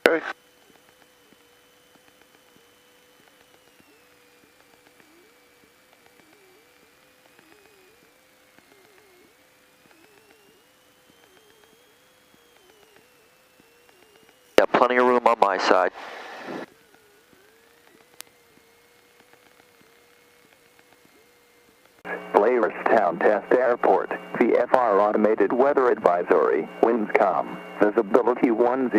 Okay. Got plenty of room on my side. Blairstown Test Airport, VFR Automated Weather Advisory, winds calm, visibility 10,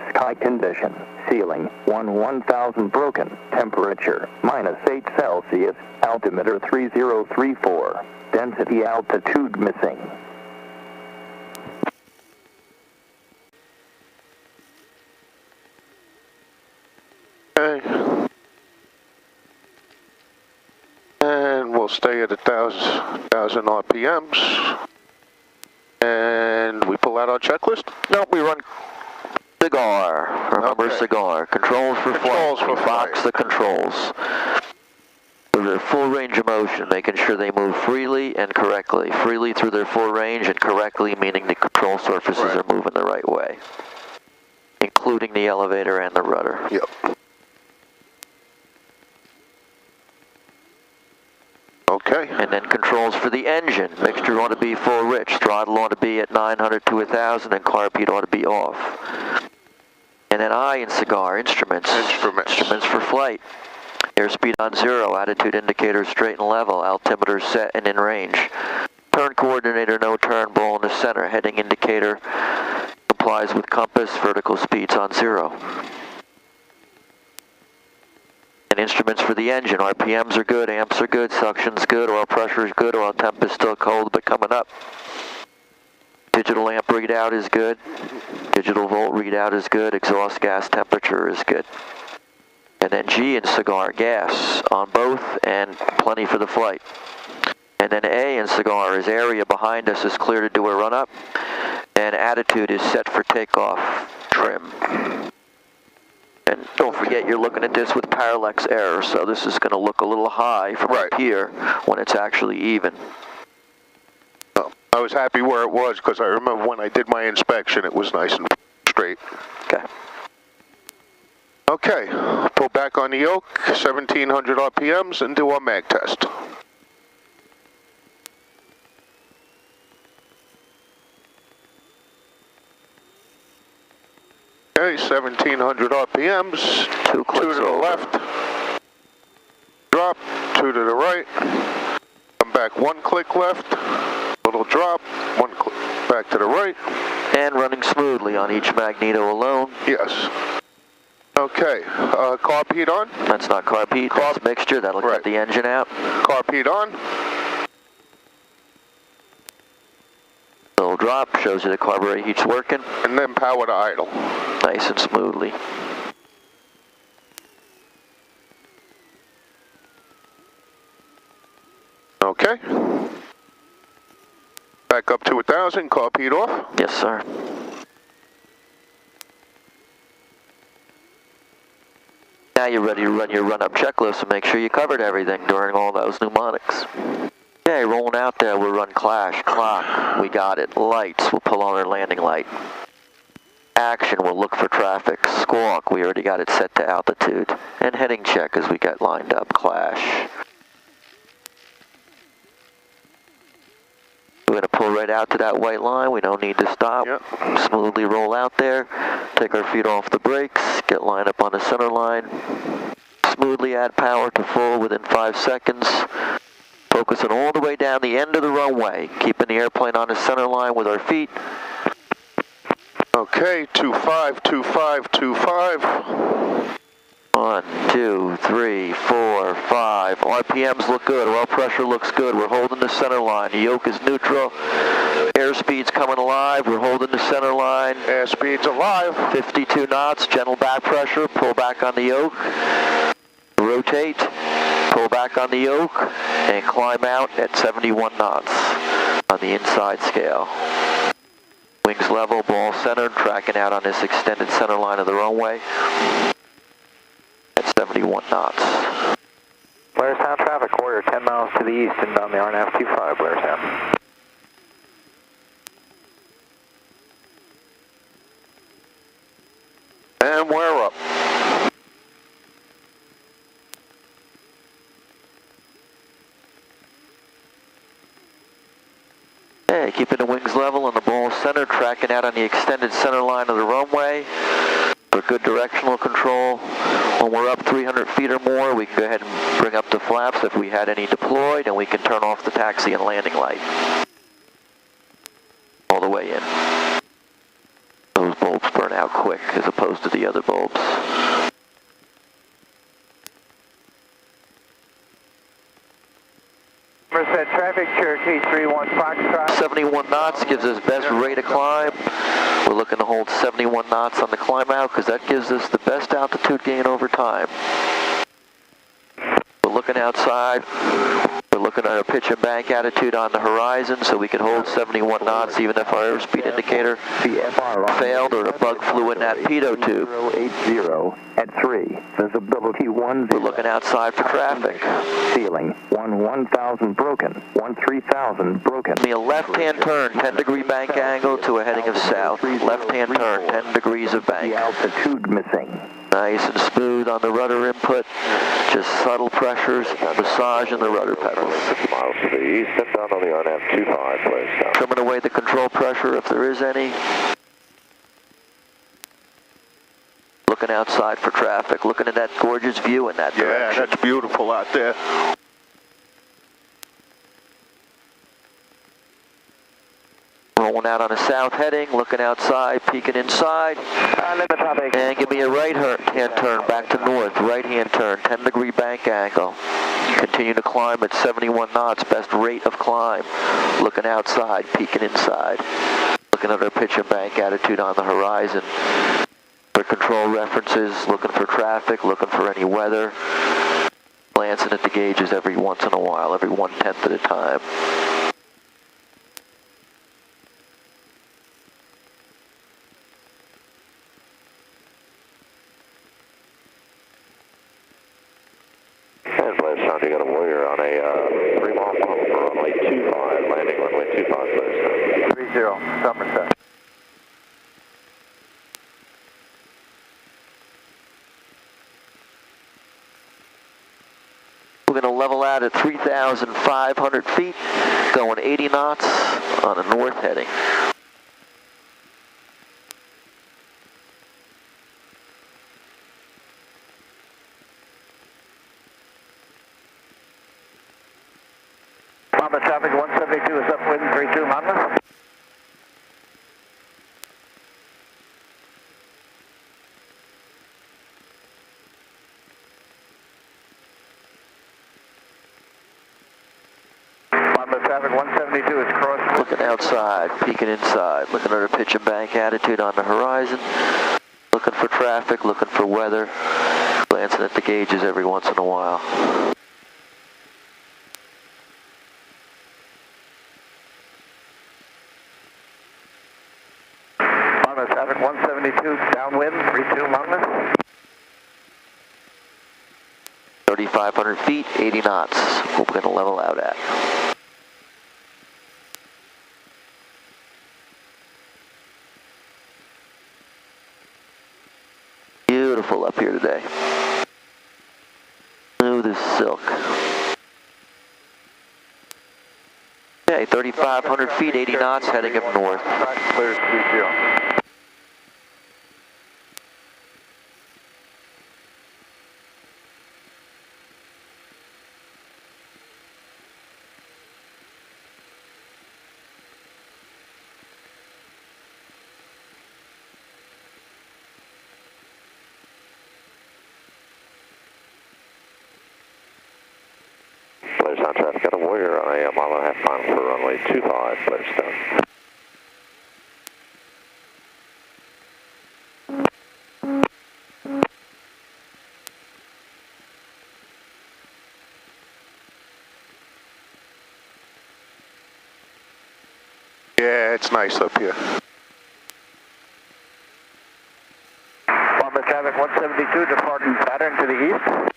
sky condition, ceiling 1000 broken, temperature -8 Celsius, altimeter 3034, density altitude missing. Okay. And we'll stay at 1,000 RPMs. And we pull out our checklist? Nope, we run cigar. Remember cigar. Controls for Controls flight. for Box flight. the controls. Through their full range of motion, making sure they move freely and correctly. Freely through their full range and correctly meaning the control surfaces are moving the right way. Including the elevator and the rudder. Yep. Okay. And then controls for the engine. Mixture ought to be full rich. Throttle ought to be at 900 to 1,000 and carb ought to be off. And then I in cigar, instruments. Instruments for flight. Airspeed on 0, attitude indicator straight and level, altimeter set and in range. Turn coordinator, no turn, ball in the center. Heading indicator complies with compass, vertical speeds on 0. And instruments for the engine. RPMs are good, amps are good, suction's good, oil pressure is good, oil temp is still cold but coming up. Digital amp readout is good. Digital volt readout is good. Exhaust gas temperature is good. And then G in cigar, gas on both and plenty for the flight. And then A in cigar is area behind us is clear to do a run up. And attitude is set for takeoff trim. And don't forget you're looking at this with parallax error, so this is going to look a little high from up here when it's actually even. I was happy where it was because I remember when I did my inspection it was nice and straight. Okay. Okay, pull back on the yoke, 1,700 RPMs, and do our mag test. Okay, 1,700 RPMs, two to the left, drop, 2 to the right, come back 1 click left, little drop, 1 click back to the right. And running smoothly on each magneto alone. Yes. Okay, carb heat on? That's not carb heat, that's mixture, that'll cut the engine out. Carb heat on? Little drop, shows you the carburetor heat's working. And then power to idle. Nice and smoothly. Okay. Back up to 1,000, carb heat off. Yes, sir. Now you're ready to run your run-up checklist and make sure you covered everything during all those mnemonics. Okay, rolling out there, we'll run clash, clock, we got it. Lights, we'll pull on our landing light. Action, we'll look for traffic. Squawk, we already got it set to altitude. And heading check as we get lined up. Clash. We're going to pull right out to that white line. We don't need to stop. Smoothly roll out there. Take our feet off the brakes. Get lined up on the center line. Smoothly add power to full within 5 seconds. Focusing all the way down the end of the runway. Keeping the airplane on the center line with our feet. Okay, 25, 25, 25. 1, 2, 3, 4, 5. RPMs look good. Oil pressure looks good. We're holding the center line. The yoke is neutral. Airspeed's coming alive. We're holding the center line. Airspeed's alive. 52 knots. Gentle back pressure. Pull back on the yoke. Rotate. Pull back on the yoke. And climb out at 71 knots on the inside scale. Wings level, ball centered, tracking out on this extended center line of the runway at 71 knots. Blairstown traffic, Warrior 10 miles to the east and on the RNAV 25, Blairstown. And firmware up. Okay, keeping the wings level and the ball center, tracking out on the extended center line of the runway for good directional control. When we're up 300 feet or more, we can go ahead and bring up the flaps if we had any deployed, and we can turn off the taxi and landing light all the way in. Those bulbs burn out quick as opposed to the other bulbs. Traffic, Cherokee 31 Foxtrot. 71 knots gives us best rate of climb. We're looking to hold 71 knots on the climb out because that gives us the best altitude gain over time. We're looking outside. We're looking at our pitch and bank attitude on the horizon so we can hold 71 knots even if our airspeed indicator failed or a bug flew in that pitot tube. 080 at 3. Visibility 10. We're looking outside for traffic. Ceiling 1000 broken. 3000 broken. Give me a left-hand turn, 10-degree bank angle to a heading of south. Left-hand turn, 10 degrees of bank. The altitude missing. Nice and smooth on the rudder input. Just subtle pressures, massaging the rudder pedals. 50 miles to the east, step down on the RNAV 25, please. Trimming away the control pressure if there is any. Looking outside for traffic, looking at that gorgeous view in that direction. Yeah, that's beautiful out there. Rolling out on a south heading, looking outside, peeking inside. And give me a right-hand turn back to north, right-hand turn, 10-degree bank angle. Continue to climb at 71 knots, best rate of climb. Looking outside, peeking inside. Looking at our pitch and bank attitude on the horizon. For control references, looking for traffic, looking for any weather. Glancing at the gauges every once in a while, every 1/10 at a time. You got a Warrior on a 3-mile pump for runway 25, landing runway 25, please. 30, Somerset. We're going to level out at 3,500 feet, going 80 knots on a north heading. Mama traffic 172 is upwind 32 Mama. Mama traffic 172 is crossed. Looking outside, peeking inside, looking at our pitch and bank attitude on the horizon. Looking for traffic, looking for weather. Glancing at the gauges every once in a while. Traffic 172, downwind, 32 Mountain. 3,500 feet, 80 knots. We're going to level out at. Beautiful up here today. Smooth as silk. Okay, 3,500 feet, 80 knots, heading up north. Clear 30. Blairstown traffic got a Warrior on a mile and a half final for runway 25, Blairstown. Yeah, it's nice up here. Bomber traffic 172, departing pattern to the east.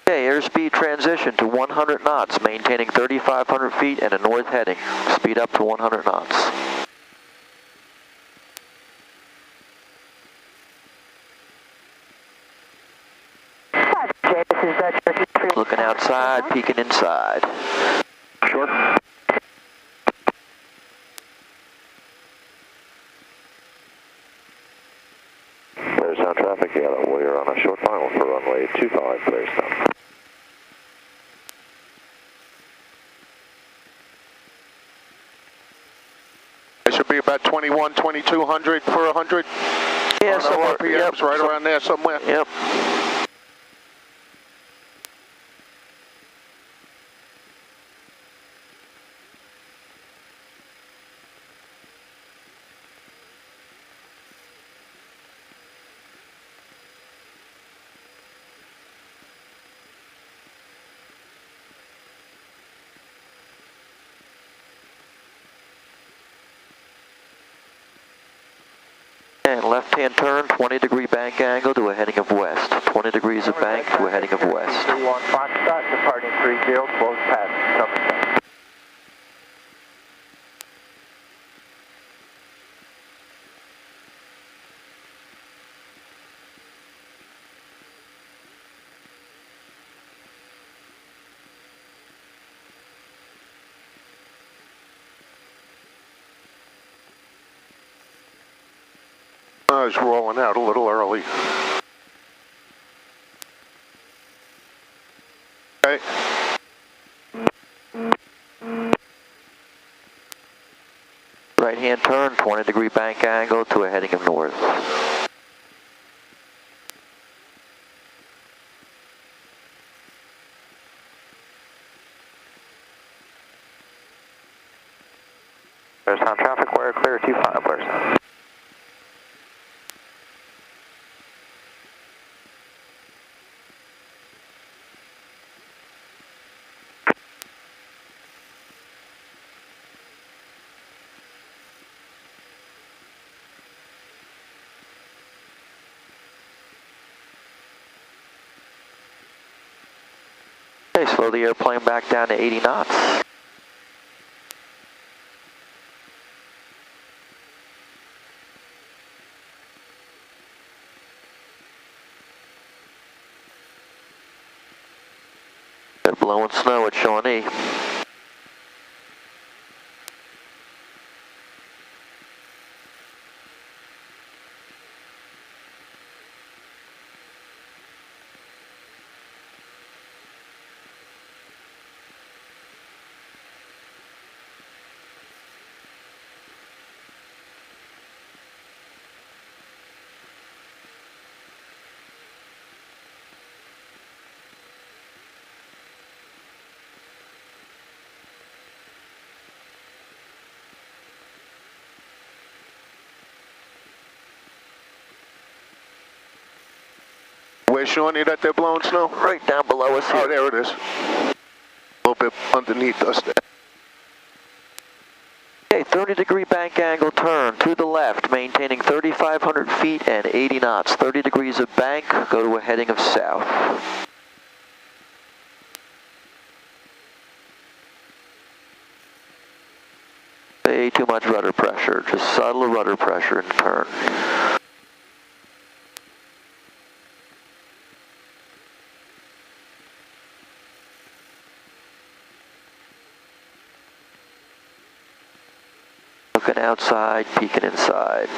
Okay, airspeed transition to 100 knots, maintaining 3,500 feet and a north heading. Speed up to 100 knots. Looking outside, peeking inside. Short. Blairstown traffic, yeah, we're on a short final for runway 25, Blairstown. It should be about 2,200 for 100. Yeah, somewhere. RPMs, Yep, right around there somewhere. Yep. And left-hand turn, 20-degree bank angle to a heading of west. 20 degrees of bank to a heading of west. 31 Foxtrot, departing 30, close pass, Somerset. I was rolling out a little early. Okay. Right-hand turn, 20-degree bank angle to a heading of north. Blairstown traffic, we're clear 25, Blairstown. Okay, slow the airplane back down to 80 knots. They're blowing snow at Shawnee. Where's Shawnee that they're blowing snow? Right down below us here. Oh, there it is. A little bit underneath us there. Okay, 30-degree bank angle turn to the left, maintaining 3,500 feet and 80 knots. 30 degrees of bank, go to a heading of south. Way too much rudder pressure, just subtle rudder pressure in turn. Looking outside, peeking inside.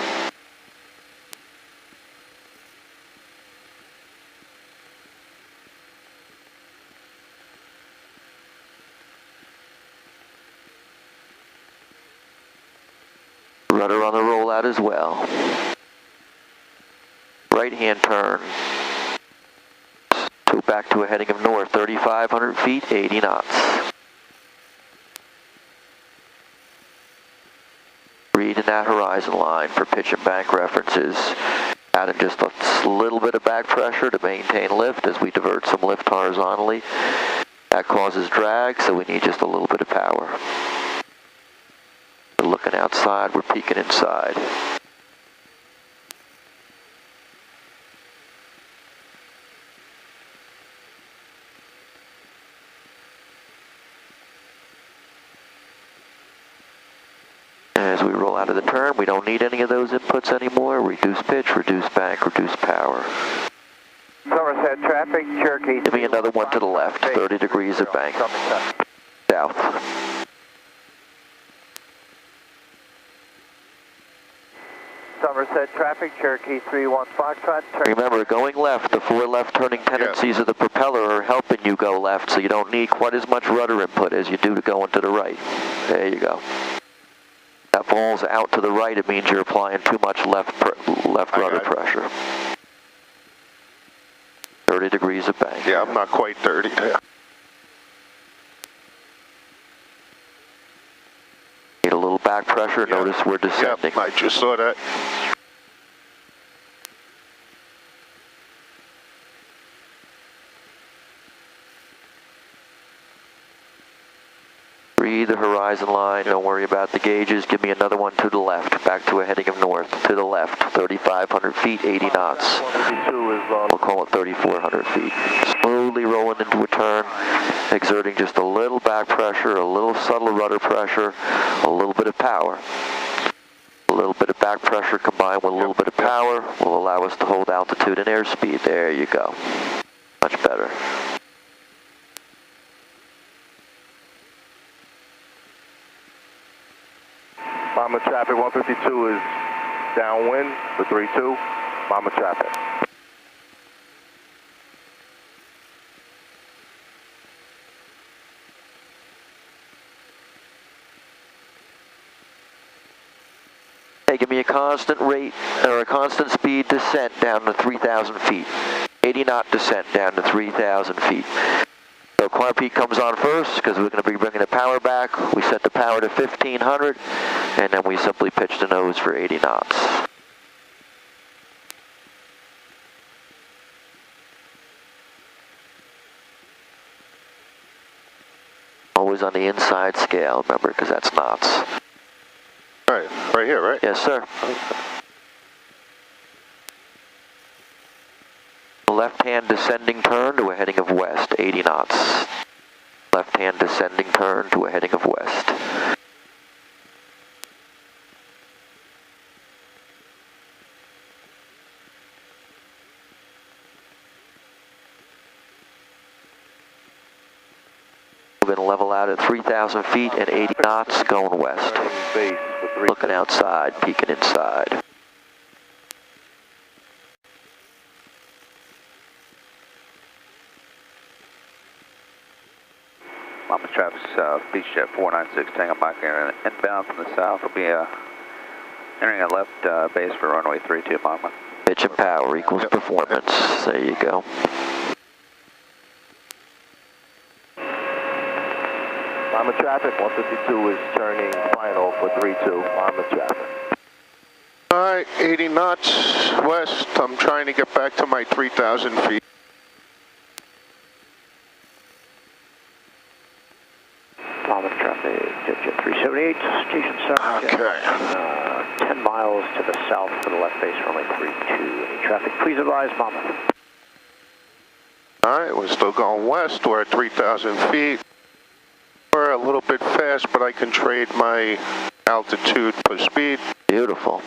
Rudder on the rollout as well. Right-hand turn. Back to a heading of north, 3,500 feet, 80 knots. Reading that horizon line for pitch and bank references. Adding just a little bit of back pressure to maintain lift as we divert some lift horizontally. That causes drag, so we need just a little bit of power. We're looking outside, we're peeking inside. As we roll out of the turn, we don't need any of those inputs anymore. Reduce pitch, reduce bank, reduce power. Somerset traffic, Cherokee. Give me another one to the left, 30 degrees of bank. South. Somerset traffic, Cherokee 31 Foxtrot. Remember, going left, the 4 left turning tendencies of the propeller are helping you go left, so you don't need quite as much rudder input as you do to going to the right. There you go. That falls out to the right, it means you're applying too much left rudder pressure. 30 degrees of bank. Yeah, I'm not quite 30. Need a little back pressure, notice we're descending. Yep, I just saw that. Read the horizon line, don't worry about the gauges. Give me another one to the left, back to a heading of north. To the left, 3,500 feet, 80 knots. We'll call it 3,400 feet. Slowly rolling into a turn, exerting just a little back pressure, a little subtle rudder pressure, a little bit of power. A little bit of back pressure combined with a little bit of power will allow us to hold altitude and airspeed. There you go. Much better. Mama traffic 152 is downwind for 32. Mama traffic. Hey, give me a constant rate or a constant speed descent down to 3,000 feet. 80 knot descent down to 3,000 feet. So Climb Peak comes on first because we're going to be bringing the power back. We set the power to 1,500 and then we simply pitch the nose for 80 knots. Always on the inside scale, remember, because that's knots. Right here, right? Yes, sir. Left-hand descending turn to a heading of west, 80 knots. Left-hand descending turn to a heading of west. We're going to level out at 3,000 feet and 80 knots going west. Looking outside, peeking inside. Mama Travis, Beach Jet 496, Tango Mike, inbound from the south. Will be entering a left base for runway 32, Mama. Pitch and power equals performance. There you go. Mama traffic 152 is turning final for 32. Mama traffic. Alright, 80 knots west. I'm trying to get back to my 3,000 feet. Mama traffic, Jet 378, station 7. Okay. 10 miles to the south for the left base, runway 32. Any traffic, please advise, Mama. Alright, we're still going west. We're at 3,000 feet. We're a little bit fast, but I can trade my altitude for speed. Beautiful.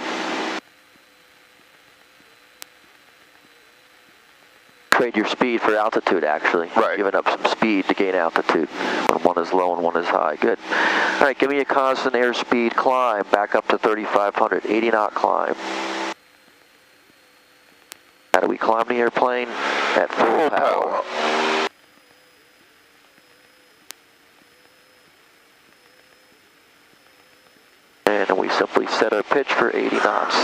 Trade your speed for altitude, actually. Right. Giving up some speed to gain altitude when one is low and one is high. Good. All right, give me a constant airspeed climb back up to 3,500, 80 knot climb. How do we climb the airplane? At full power. And we simply set our pitch for 80 knots.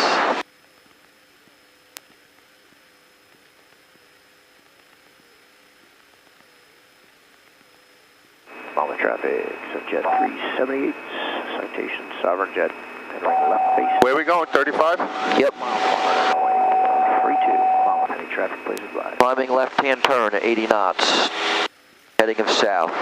Mama traffic, Jet 378, citation Sovereign Jet, entering left base. Where are we going, 35? Yep. 32, Mama, any traffic, please advise. Climbing left-hand turn at 80 knots, heading of south.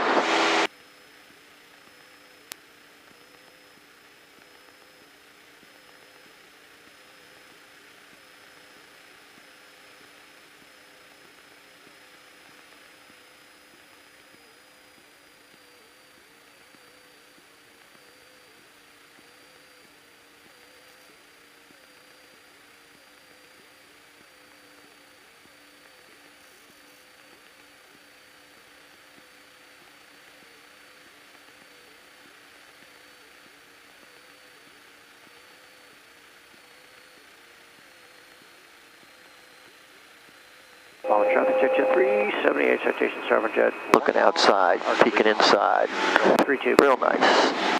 Bomber traffic, check jet 378, citation Starboard jet. Looking outside, peeking inside. 32. Real nice.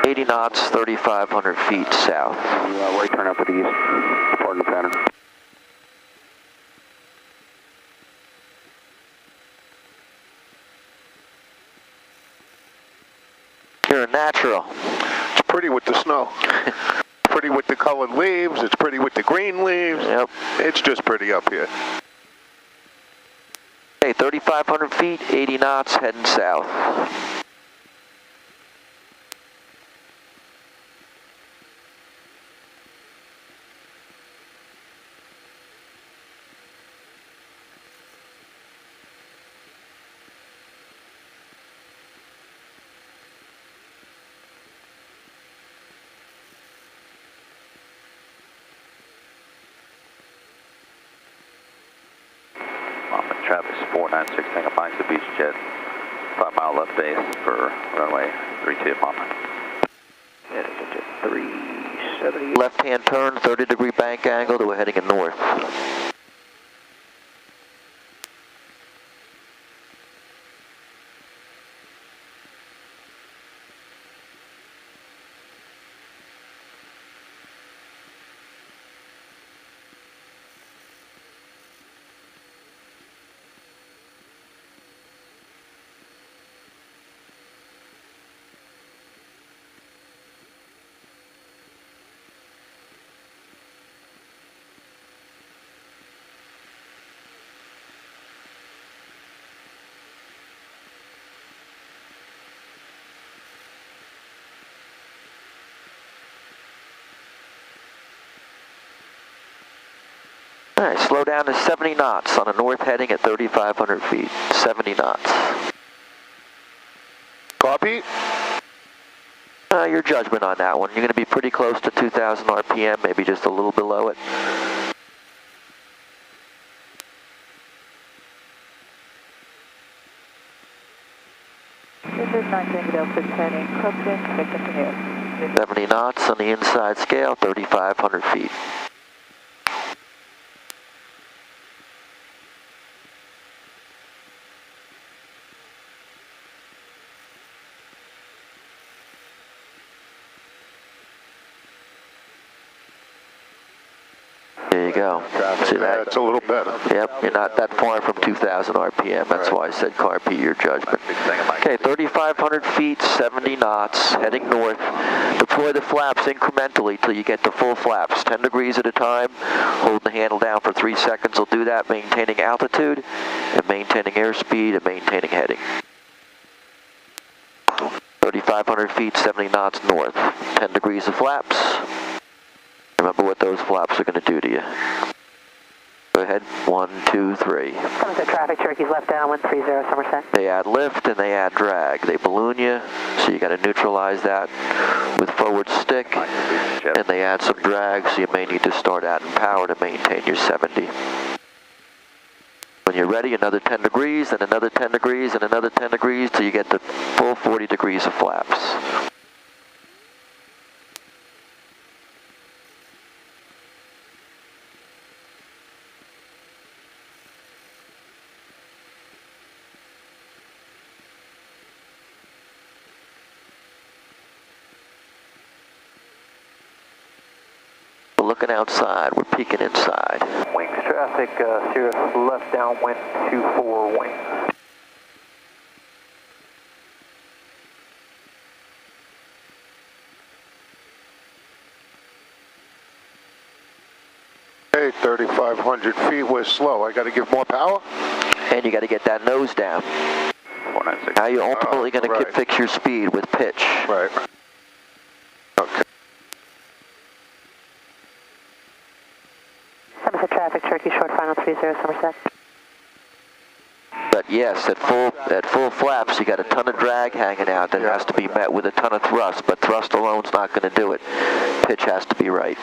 80 knots, 3,500 feet south. Right turn out to the east. Pardon the pattern. You're a natural. It's pretty with the snow. Pretty with the colored leaves. It's pretty with the green leaves. Yep. It's just pretty up here. Okay, 3,500 feet, 80 knots, heading south. Travis 496, Tango Mike to Beach Jet, 5 mile left base for runway 32 Palmer. Yeah, jet 370. Left-hand turn, 30-degree bank angle, we're heading in north. All right, slow down to 70 knots on a north heading at 3,500 feet. 70 knots. Copy. Your judgment on that one. You're going to be pretty close to 2,000 RPM, maybe just a little below it. This is 19 Delta 10 in Crookston, may continue. 70 knots on the inside scale, 3,500 feet. There you go. See that? It's a little better. Yep, you're not that far from 2,000 RPM. That's why I said Carpe, your judgment. Okay, 3,500 feet, 70 knots, heading north. Deploy the flaps incrementally till you get to full flaps, 10 degrees at a time. Hold the handle down for 3 seconds. We'll do that, maintaining altitude and maintaining airspeed and maintaining heading. 3,500 feet, 70 knots north, 10 degrees of flaps. Remember what those flaps are going to do to you. Go ahead, 1, 2, 3. Somerset traffic, Cherokee's left downwind 30 Somerset. They add lift and they add drag. They balloon you, so you got to neutralize that with forward stick. And they add some drag, so you may need to start adding power to maintain your 70. When you're ready, another 10 degrees, and another 10 degrees, and another 10 degrees, till you get the full 40 degrees of flaps. Looking outside, we're peeking inside. Wings traffic, Sirius left downwind 24 wings. Hey, 3,500 feet, we're slow. I got to give more power? And you got to get that nose down. 496. How you ultimately going to fix your speed with pitch. Right. Okay. Somerset traffic, Cherokee short final 30 Somerset. But yes, at full flaps, you got a ton of drag hanging out that has to be met with a ton of thrust, but thrust alone's not going to do it. Pitch has to be right.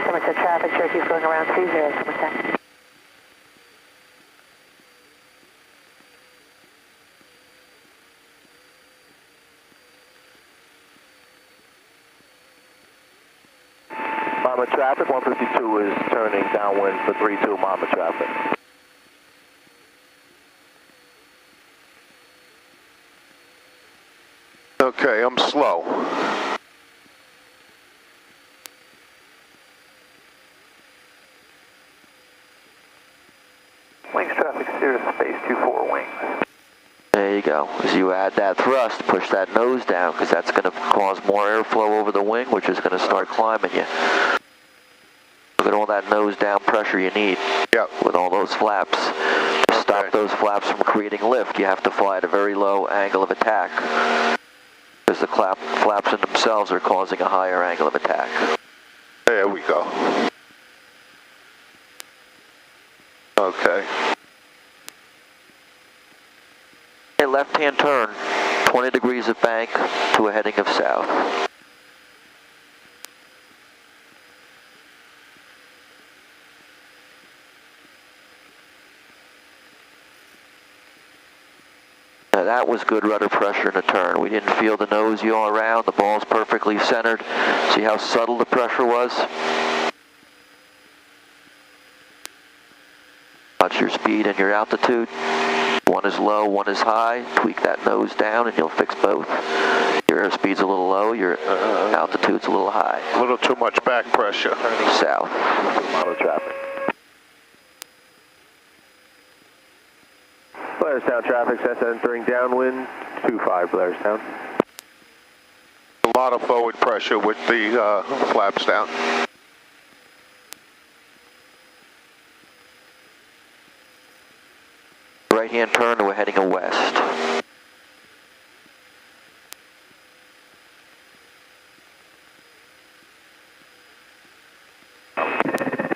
Somerset traffic, Cherokee's going around 30 Somerset. Mama traffic, 152 is turning downwind for 32 Mama traffic. Okay, I'm slow. Wings traffic, Cirrus space 24 wings. There you go. As you add that thrust, push that nose down, because that's going to cause more airflow over the wing, which is going to start climbing you. Look at all that nose down pressure you need. Yep. With all those flaps. To stop those flaps from creating lift, you have to fly at a very low angle of attack. Because the flaps in themselves are causing a higher angle of attack. There we go. Okay. A left-hand turn, 20 degrees of bank to a heading of south. Now that was good rudder pressure in the turn. We didn't feel the nose yaw around. The ball's perfectly centered. See how subtle the pressure was? Watch your speed and your altitude. One is low, one is high. Tweak that nose down and you'll fix both. Your airspeed's a little low, your altitude's a little high. A little too much back pressure. South. Model traffic. Blairstown traffic, Cessna entering downwind, 25 Blairstown. A lot of forward pressure with the flaps down. Right-hand turn, we're heading west.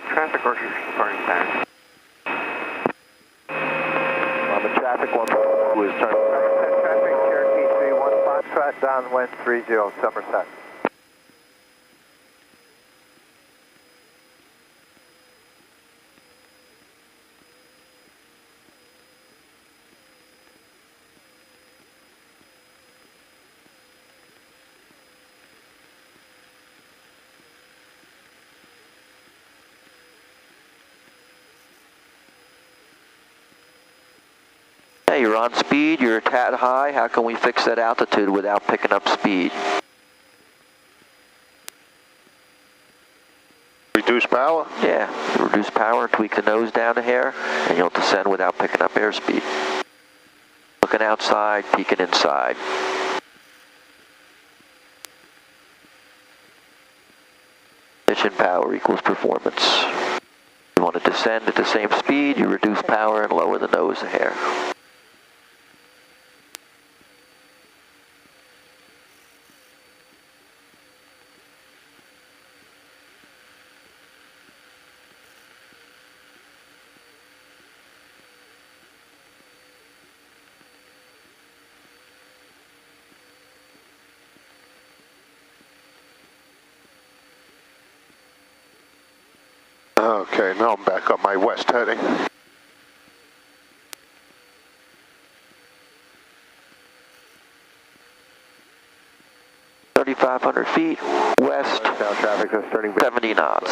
Traffic Orchard starting back. On the traffic, 152 is turning. Traffic Cherokee 31 Foxtrot downwind 30 Somerset. Hey, you're on speed, you're a tad high. How can we fix that altitude without picking up speed? Reduce power? Yeah, reduce power, tweak the nose down a hair, and you'll descend without picking up airspeed. Looking outside, peeking inside. Pitch and power equals performance. You want to descend at the same speed, you reduce power and lower the nose a hair. Okay, now I'm back on my west heading. $3,500 feet, west, Traffic is turning 70 knots.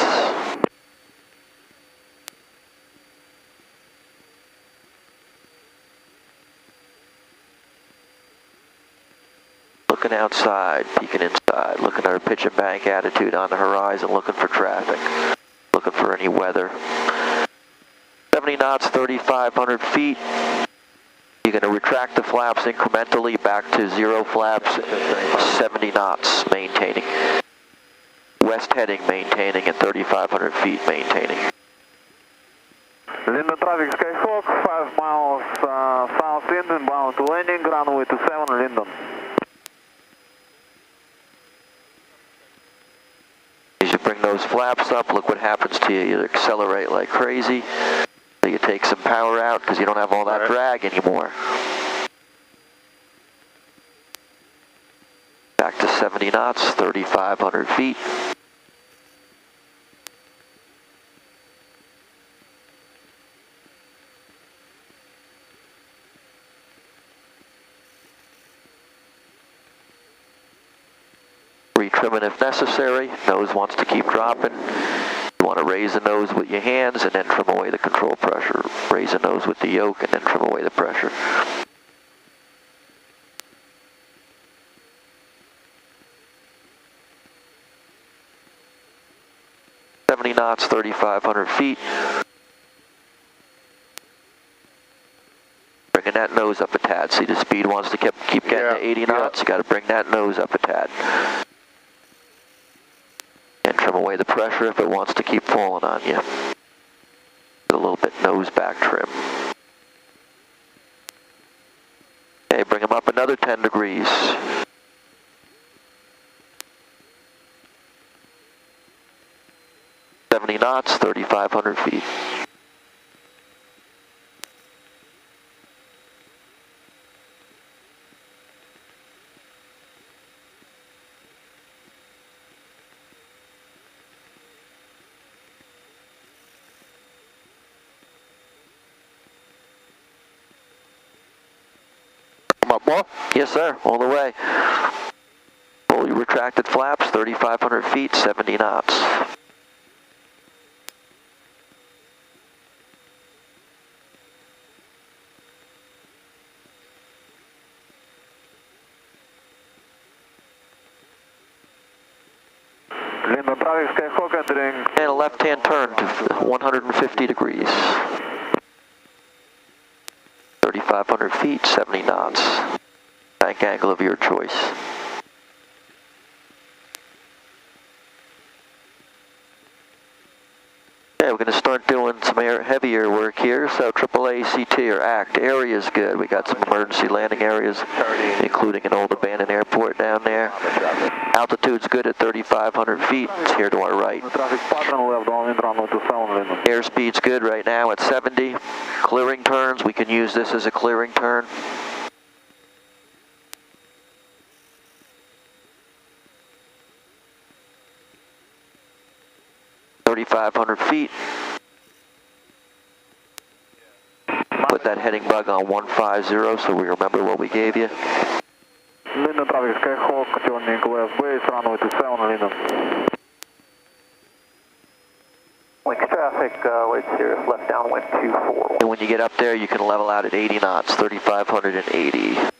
Looking outside, peeking inside, looking at our pitch and bank attitude on the horizon, looking for traffic, looking for any weather. 70 knots, 3,500 feet. You're going to retract the flaps incrementally back to 0 flaps, 70 knots, maintaining. West heading, maintaining at 3,500 feet, maintaining. Linden traffic Skyhawk, 5 miles southwind, inbound to landing, runway 27 Linden. As you bring those flaps up, look what happens to you. You accelerate like crazy. So you take some power out because you don't have all that drag anymore. Back to 70 knots, 3,500 feet. retrim it if necessary. Nose wants to keep dropping. You want to raise the nose with your hands and then trim away the control pressure. Raise the nose with the yoke and then trim away the pressure. Knots, 3,500 feet. Bringing that nose up a tad. See, the speed wants to keep getting to 80 knots. You got to bring that nose up a tad. And trim away the pressure if it wants to keep falling on you. A little bit nose back trim. Okay, bring them up another 10 degrees. Knots, 3,500 feet. Come up more? Yes, sir, all the way. Fully retracted flaps, 3,500 feet, 70 knots. And a left-hand turn to 150 degrees. 3,500 feet, 70 knots. Bank angle of your choice. Okay, we're going to start doing some heavier work here. So AAA, CT, or ACT area is good. We got some emergency landing areas, including an old abandoned airport down there. Altitude's good at 3,500 feet. It's here to our right. Airspeed's good right now at 70. Clearing turns, we can use this as a clearing turn. feet. Put that heading bug on 150 so we remember what we gave you. Linden traffic, Skyhawk, turning left base, runway 27, Linden. Link traffic, wait Sirius, left downwind 24. And when you get up there, you can level out at 80 knots, 3,580.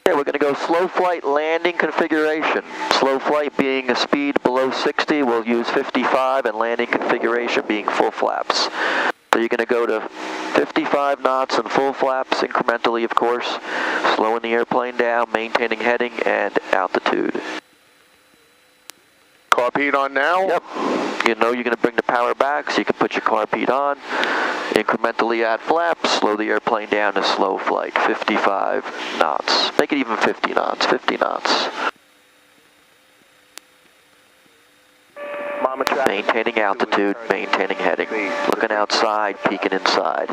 Okay, we're going to go slow flight landing configuration. Slow flight being a speed below 60, we'll use 55, and landing configuration being full flaps. So you're going to go to 55 knots and full flaps incrementally, of course, slowing the airplane down, maintaining heading and altitude. Carb heat on now? Yep. You know you're going to bring the power back, so you can put your carb heat on. Incrementally add flaps, slow the airplane down to slow flight, 55 knots. Make it even 50 knots, 50 knots. Maintaining altitude, maintaining heading. Looking outside, peeking inside.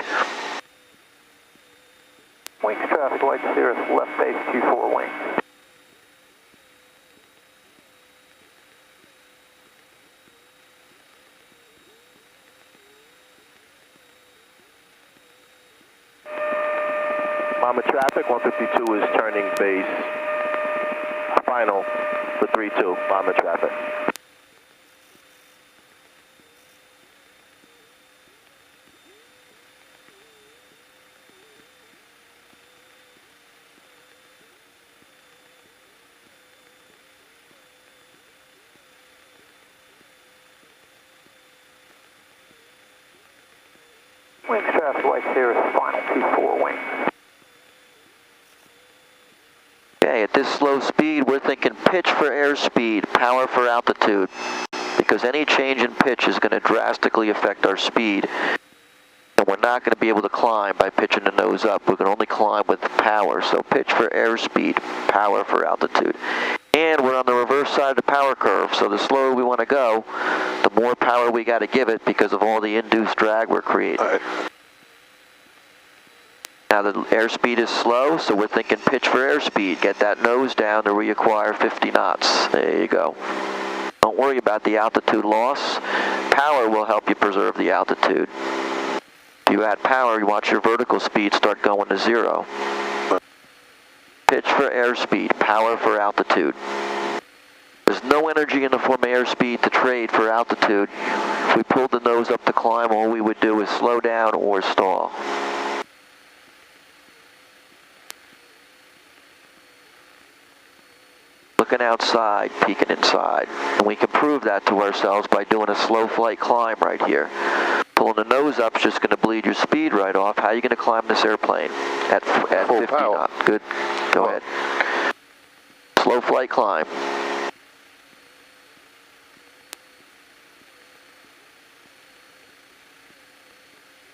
Wings traffic, White Sirius, left base 24 wings. Mama traffic, 152 is turning base. Final for 32, Mama traffic. Wings traffic, White Sirius, final 24 wings. Okay, at this slow speed, we're thinking pitch for airspeed, power for altitude. because any change in pitch is going to drastically affect our speed. And we're not going to be able to climb by pitching the nose up. We can only climb with power. So pitch for airspeed, power for altitude. And we're on the reverse side of the power curve, so the slower we want to go, the more power we got to give it because of all the induced drag we're creating. Now the airspeed is slow, so we're thinking pitch for airspeed. Get that nose down to reacquire 50 knots. There you go. Don't worry about the altitude loss. Power will help you preserve the altitude. If you add power, you watch your vertical speed start going to 0. Pitch for airspeed, power for altitude. There's no energy in the form of airspeed to trade for altitude. If we pulled the nose up to climb, all we would do is slow down or stall. Looking outside, peeking inside. And we can prove that to ourselves by doing a slow flight climb right here. Pulling the nose up is just going to bleed your speed right off. How are you going to climb this airplane at 50 knots? Good. Go ahead. Slow flight climb.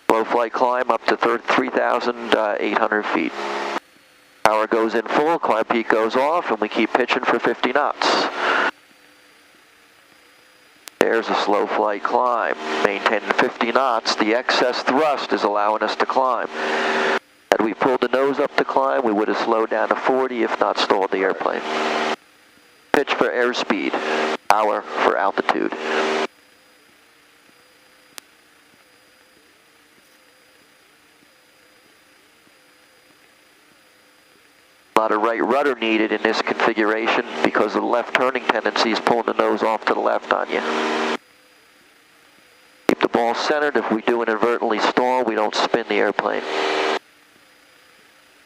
Slow flight climb up to 3,800 feet. Power goes in full, climb peak goes off, and we keep pitching for 50 knots. There's a slow flight climb. Maintaining 50 knots, the excess thrust is allowing us to climb. Had we pulled the nose up to climb, we would have slowed down to 40, if not stalled the airplane. Pitch for airspeed, power for altitude. A lot of right rudder needed in this configuration because of the left turning tendencies pulling the nose off to the left on you. Keep the ball centered. If we do inadvertently stall, we don't spin the airplane.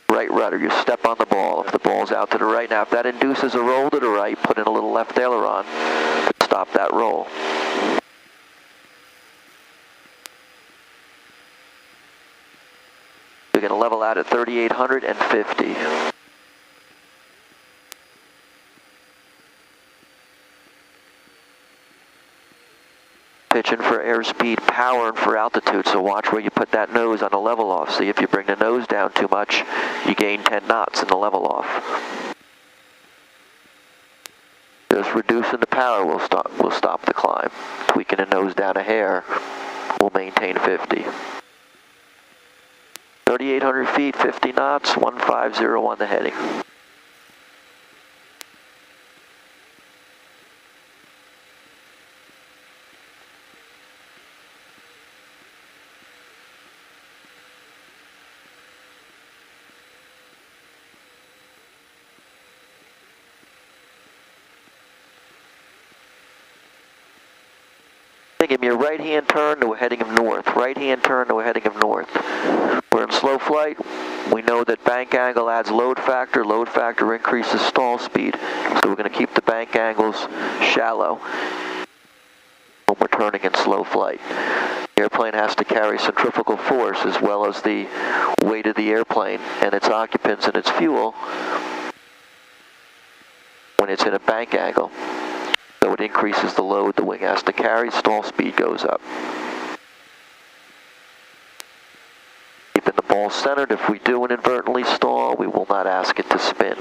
Right rudder, you step on the ball. If the ball's out to the right, now if that induces a roll to the right, put in a little left aileron to stop that roll. We're going to level out at 3,850. Pitching for airspeed, power, and for altitude, so watch where you put that nose on the level off. See, if you bring the nose down too much, you gain 10 knots in the level off. Just reducing the power will stop the climb. Tweaking the nose down a hair will maintain 50. 3,800 feet, 50 knots, 1501 the heading. Give me a right-hand turn to a heading of north. Right-hand turn to a heading of north. We're in slow flight. We know that bank angle adds load factor. Load factor increases stall speed. So we're going to keep the bank angles shallow when we're turning in slow flight. The airplane has to carry centrifugal force as well as the weight of the airplane and its occupants and its fuel when it's in a bank angle. So it increases the load the wing has to carry, stall speed goes up. Keeping the ball centered, if we do inadvertently stall, we will not ask it to spin.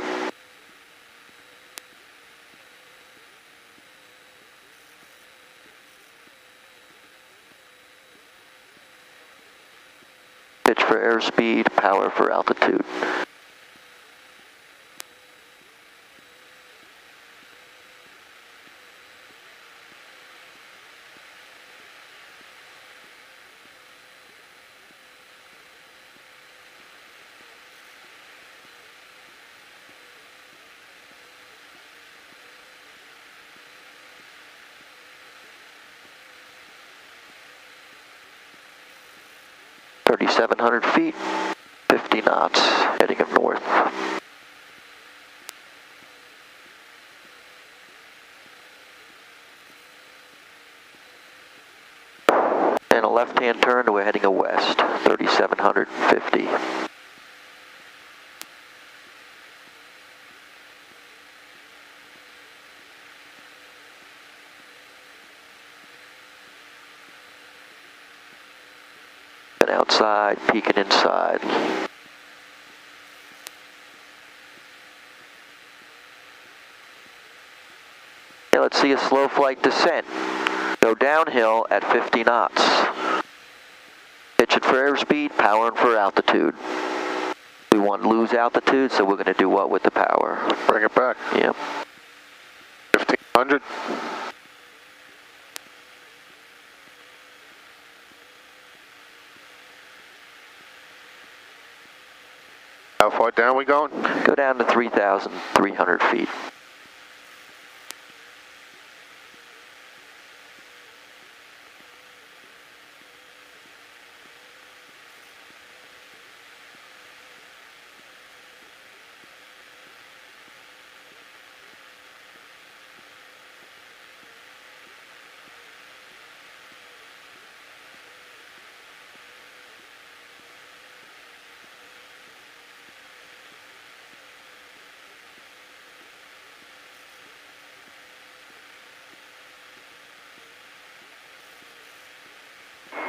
Pitch for airspeed, power for altitude. .700 feet, 50 knots, heading of north. And a left-hand turn, we're heading west, 3,750. Going outside, peeking inside. Now let's see a slow flight descent. Go downhill at 50 knots. Pitch it for airspeed, power and for altitude. We want to lose altitude, so we're going to do what with the power? Bring it back. Yep. 1500. How far down we going? Go down to 3,300 feet.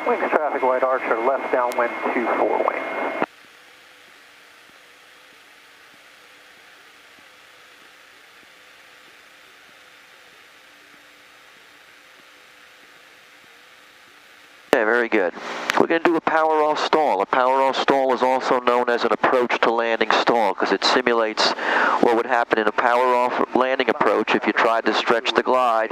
Wings traffic, White Archer, left downwind 24 wings. Okay, very good. We're going to do a power off stall. A power off stall is also known as an approach to landing stall because it simulates what would happen in a power off landing approach if you tried to stretch the glide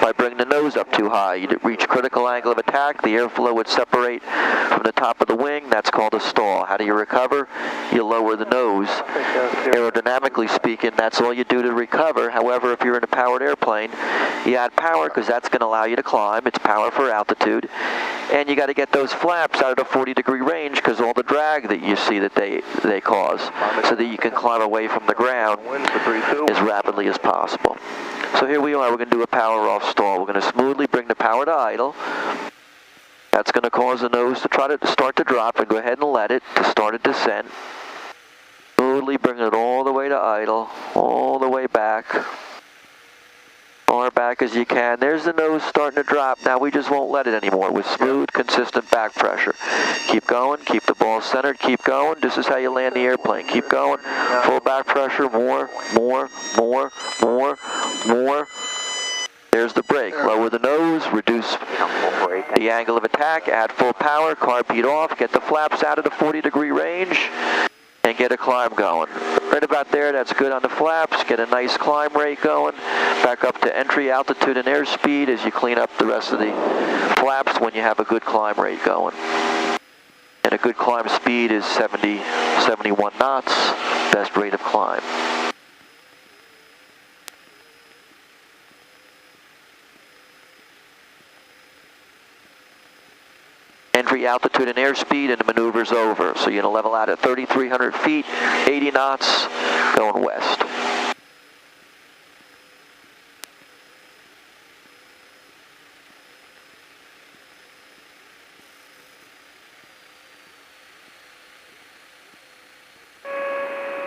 by bringing the nose up too high. You'd reach critical angle of attack, the airflow would separate from the top of the wing, that's called a stall. How do you recover? You lower the nose. Aerodynamically speaking, that's all you do to recover. However, if you're in a powered airplane, you add power because that's going to allow you to climb. It's power for altitude. And you got to get those flaps out of the 40-degree range because all the drag that you see that they cause, so that you can climb away from the ground as rapidly as possible. So here we are, we're going to do a power off stall. We're going to smoothly bring the power to idle. That's going to cause the nose to try to start to drop, and go ahead and let it to start a descent. Smoothly bring it all the way to idle, all the way back. Far back as you can. There's the nose starting to drop. Now we just won't let it anymore with smooth, consistent back pressure. Keep going, keep the ball centered, keep going. This is how you land the airplane. Keep going. Full back pressure, more. There's the brake. Lower the nose, reduce the angle of attack, add full power, carb beat off, get the flaps out of the 40-degree range, and get a climb going. Right about there, that's good on the flaps. Get a nice climb rate going. Back up to entry altitude and airspeed as you clean up the rest of the flaps when you have a good climb rate going. And a good climb speed is 70, 71 knots, best rate of climb. Entry altitude and airspeed, and the maneuver's over. So you're going to level out at 3,300 feet, 80 knots, going west.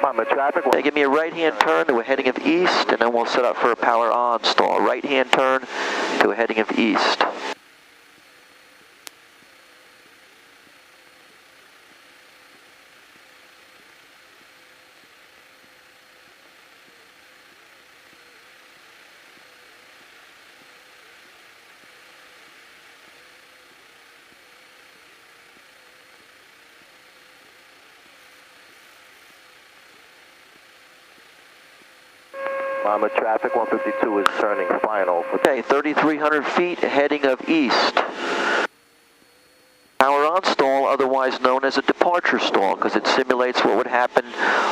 Now give me a right-hand turn to a heading of east, and then we'll set up for a power on stall. Right-hand turn to a heading of east. Mama traffic 152 is turning final. Okay, 3,300 feet, heading of east. Power on stall, otherwise known as a departure stall, because it simulates what would happen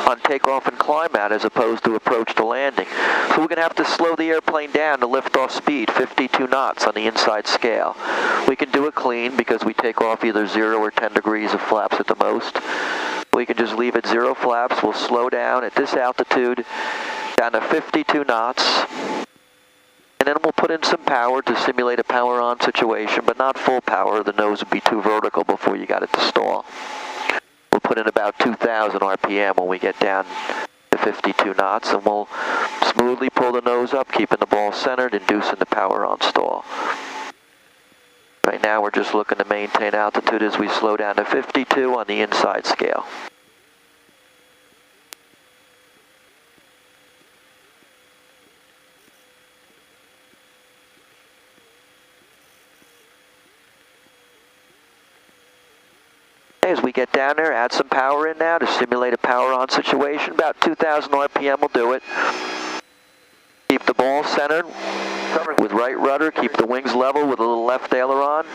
on takeoff and climb out as opposed to approach to landing. So we're going to have to slow the airplane down to lift-off speed, 52 knots on the inside scale. We can do it clean because we take off either 0 or 10 degrees of flaps at the most. We can just leave it 0 flaps. We'll slow down at this altitude down to 52 knots, and then we'll put in some power to simulate a power on situation, but not full power. The nose would be too vertical before you got it to stall. We'll put in about 2,000 RPM when we get down to 52 knots, and we'll smoothly pull the nose up, keeping the ball centered, inducing the power on stall. Right now we're just looking to maintain altitude as we slow down to 52 on the inside scale. As we get down there, add some power in now to simulate a power on situation. About 2,000 RPM will do it. Keep the ball centered with right rudder. Keep the wings level with a little left aileron.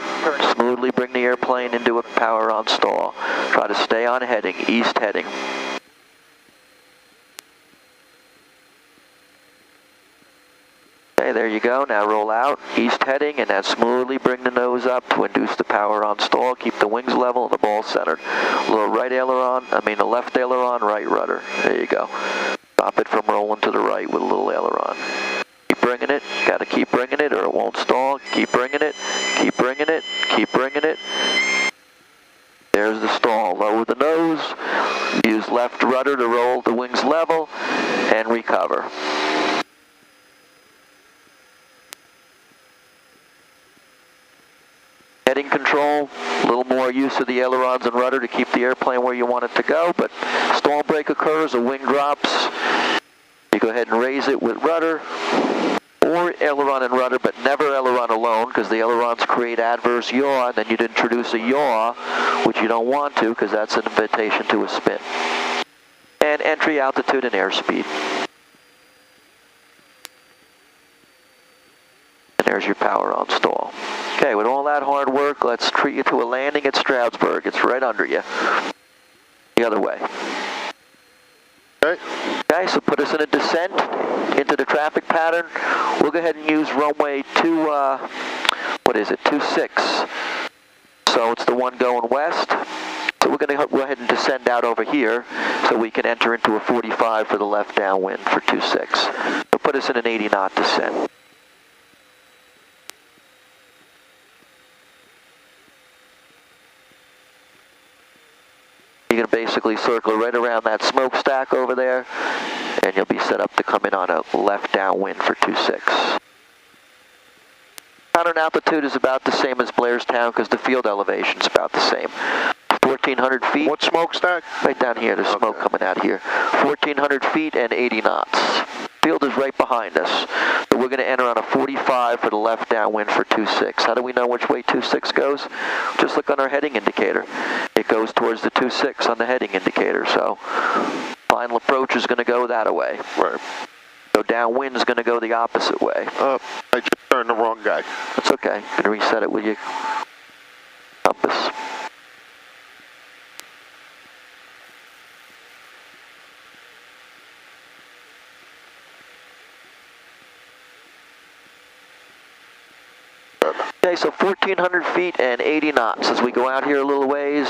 Smoothly bring the airplane into a power on stall. Try to stay on heading, east heading. Okay, there you go. Now roll out, east heading, and now smoothly bring the nose up to induce the power on stall. Keep the wings level and the ball centered. A little right aileron, the left aileron, right rudder. There you go. Stop it from rolling to the right with a little aileron. Keep bringing it. Got to keep bringing it or it won't stall. Keep bringing it. Keep bringing it. Keep bringing it. There's the stall. Lower the nose. Use left rudder to roll the wings level and recover. Heading control, a little more use of the ailerons and rudder to keep the airplane where you want it to go, but stall break occurs, a wing drops, you go ahead and raise it with rudder, or aileron and rudder, but never aileron alone, because the ailerons create adverse yaw, and then you'd introduce a yaw, which you don't want to, because that's an invitation to a spin. And entry altitude and airspeed. And there's your power on stall. Okay, with all that hard work, let's treat you to a landing at Stroudsburg. It's right under you. The other way. Okay. Okay, so put us in a descent into the traffic pattern. We'll go ahead and use runway 26. So it's the one going west. So we're going to go ahead and descend out over here so we can enter into a 45 for the left downwind for 26. So put us in an 80 knot descent. You're going to basically circle right around that smokestack over there, and you'll be set up to come in on a left downwind for 26. Pattern altitude is about the same as Blairstown because the field elevation is about the same. 1,400 feet. What smokestack? Right down here, there's smoke coming out here. 1,400 feet and 80 knots. Field is right behind us. So we're going to enter on a 45 for the left downwind for 26. How do we know which way 26 goes? Just look on our heading indicator. It goes towards the 26 on the heading indicator. So final approach is going to go that way. Right. So downwind is going to go the opposite way. I just turned the wrong guy. That's okay. You can reset it with your compass. Okay, so 1,400 feet and 80 knots as we go out here a little ways.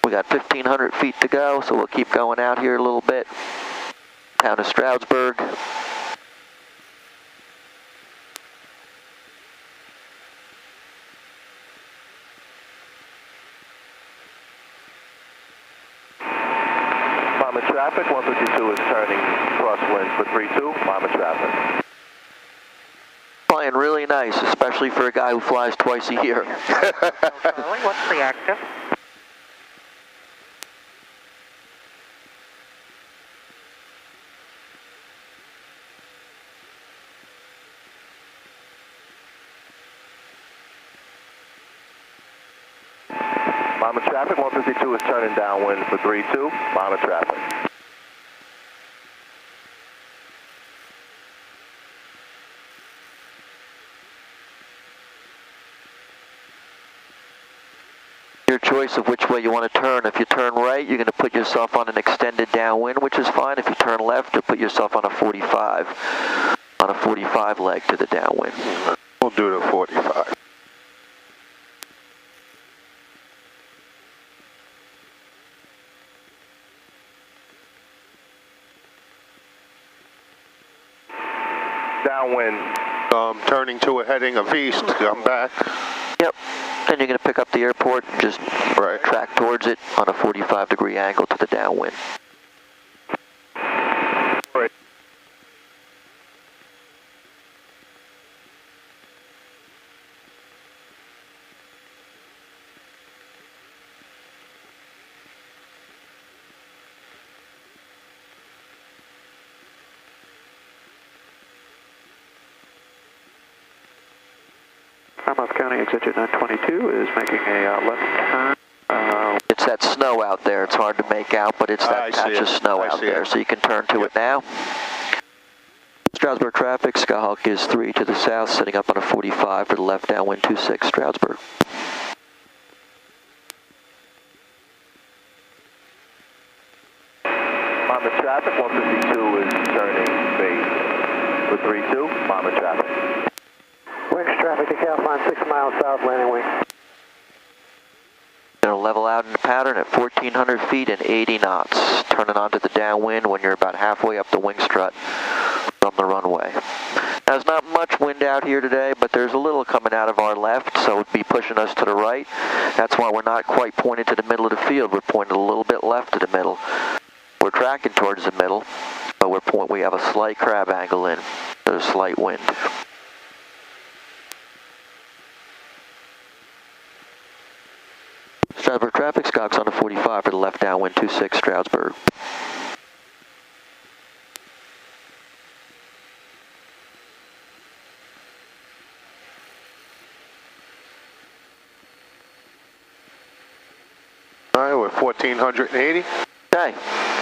We got 1,500 feet to go, so we'll keep going out here a little bit. Town of Stroudsburg. Mama traffic, 152 is turning crosswind for 32, Mama traffic. Flying really nice, especially for a guy who flies twice a year. Charlie, what's the active? Mama traffic, 152 is turning downwind for 32, Mama traffic. Your choice of which way you want to turn. If you turn right, you're going to put yourself on an extended downwind, which is fine. If you turn left, you'll put yourself on a 45 leg to the downwind. We'll do the 45. Downwind. Turning to a heading of east. I'm back. Yep. And you're going to pick up the airport and just track towards it on a 45-degree angle to the downwind. Right. Falmouth County Exit 922 is making a left turn. It's that snow out there. It's hard to make out, but it's that patch of snow out there. So you can turn to it now. Stroudsburg traffic, Skyhawk is 3 to the south, setting up on a 45 for the left downwind 26, Stroudsburg. Monmouth traffic, 152 is turning base for 32, Monmouth traffic. Wings traffic to Calpine, 6 miles south, landing wing. Going to level out in the pattern at 1,400 feet and 80 knots, turning onto the downwind when you're about halfway up the wing strut from the runway. Now, there's not much wind out here today, but there's a little coming out of our left, so it'd be pushing us to the right. That's why we're not quite pointed to the middle of the field. We're pointed a little bit left of the middle. We're tracking towards the middle, but we have a slight crab angle in. There's a slight wind. Stroudsburg traffic, Scott's on the 45 for the left downwind 26, Stroudsburg. All right, we're 1,480. Okay.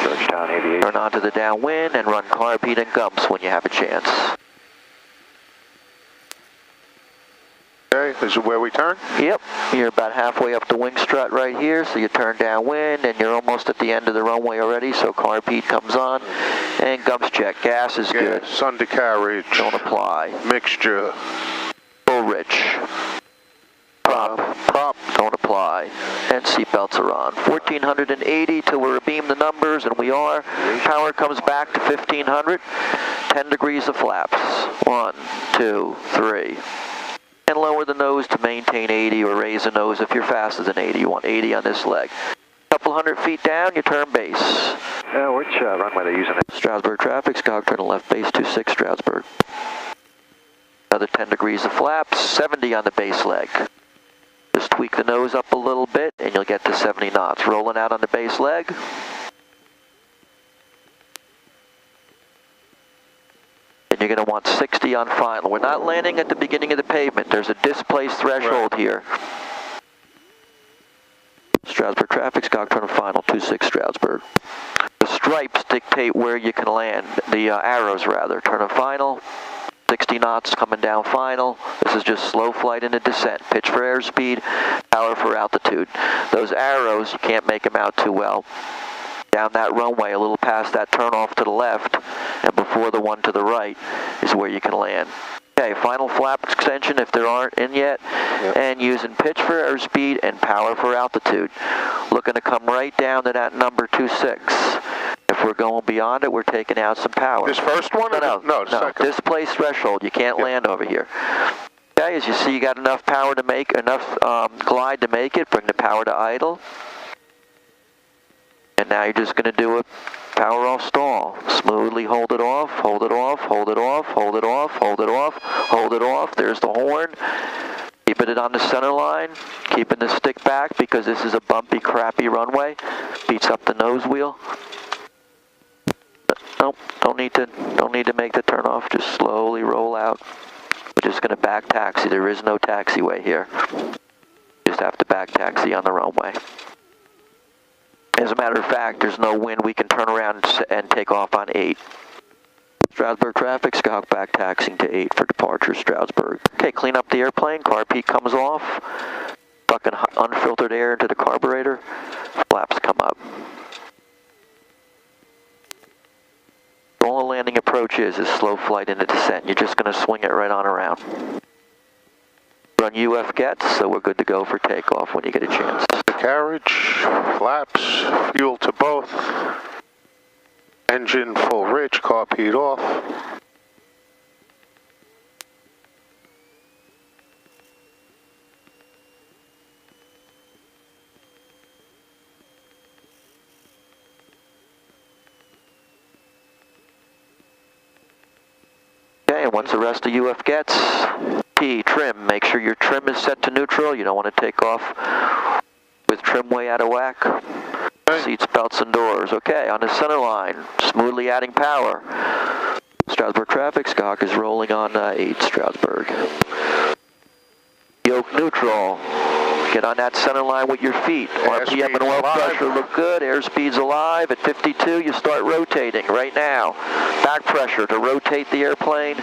Georgetown 88. Turn onto the downwind and run carb heat and gumps when you have a chance. Okay, this is where we turn? Yep, you're about halfway up the wing strut right here, so you turn downwind and you're almost at the end of the runway already, so carb heat comes on and gumps check. Gas is good. Gas, undercarriage. Don't apply. Mixture. Full rich. Prop. Don't apply. And seatbelts are on. 1,480 till we're abeam the numbers, and we are. Power comes back to 1,500. 10 degrees of flaps. 1, 2, 3. And lower the nose to maintain 80, or raise the nose if you're faster than 80. You want 80 on this leg. Couple hundred feet down, you turn base. Which runway are they using? Stroudsburg traffic, Skog turn left base 26, Stroudsburg. Another 10 degrees of flaps, 70 on the base leg. Just tweak the nose up a little bit and you'll get to 70 knots. Rolling out on the base leg. And you're going to want 60 on final. We're not landing at the beginning of the pavement. There's a displaced threshold here. Stroudsburg traffic, Skog turn final, 26 Stroudsburg. The stripes dictate where you can land, the arrows rather. Turn of final, 60 knots coming down final. This is just slow flight into descent. Pitch for airspeed, power for altitude. Those arrows, you can't make them out too well. Down that runway, a little past that turnoff to the left, and before the one to the right is where you can land. Okay, final flap extension if there aren't in yet, and using pitch for airspeed and power for altitude. Looking to come right down to that number 26. If we're going beyond it, we're taking out some power. This first one? No, second. Displaced threshold. You can't land over here. Okay, as you see, you got enough power to make, enough glide to make it. Bring the power to idle. And now you're just going to do a power off stall. Smoothly hold it off, hold it off, hold it off, hold it off, hold it off, hold it off. There's the horn. Keeping it on the center line. Keeping the stick back because this is a bumpy, crappy runway. Beats up the nose wheel. Nope, don't need to make the turn off. Just slowly roll out. We're just going to back taxi. There is no taxiway here. Just have to back taxi on the runway. As a matter of fact, there's no wind. We can turn around and take off on 8. Stroudsburg traffic, Skog back taxiing to 8 for departure, Stroudsburg. Okay, clean up the airplane. Carb heat comes off. Fucking unfiltered air into the carburetor. Flaps come up. All the landing approach is slow flight into descent. You're just going to swing it right on around. Run UF gets, so we're good to go for takeoff when you get a chance. Carriage, flaps, fuel to both. Engine full rich, carb heat off. Okay, and once the rest of UF gets, T, trim. Make sure your trim is set to neutral. You don't want to take off with trim way out of whack. Seats, belts, and doors. Okay, on the center line, smoothly adding power. Stroudsburg traffic, Skog is rolling on 8 Stroudsburg. neutral. Get on that center line with your feet. RPM and oil pressure look good. Airspeed's alive. At 52, you start rotating right now. Back pressure to rotate the airplane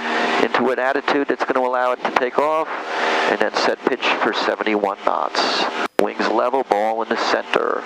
into an attitude that's going to allow it to take off, and then set pitch for 71 knots. Wings level, ball in the center.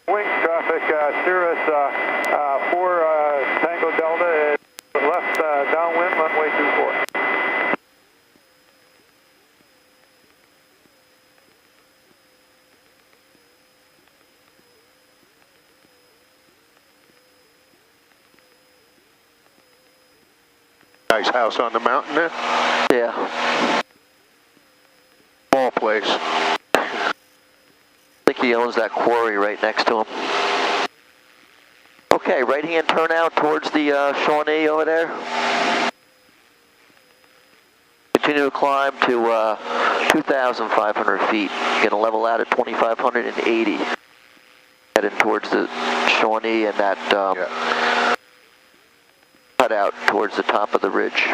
Wings traffic, Cirrus 4 Tango Delta, left downwind, runway 24. Nice house on the mountain there. Yeah. Small place. I think he owns that quarry right next to him. Okay, right hand turnout towards the Shawnee over there. Continue to climb to 2,500 feet. Gonna level out at 2,580. Heading towards the Shawnee and that cut out towards the top of the ridge.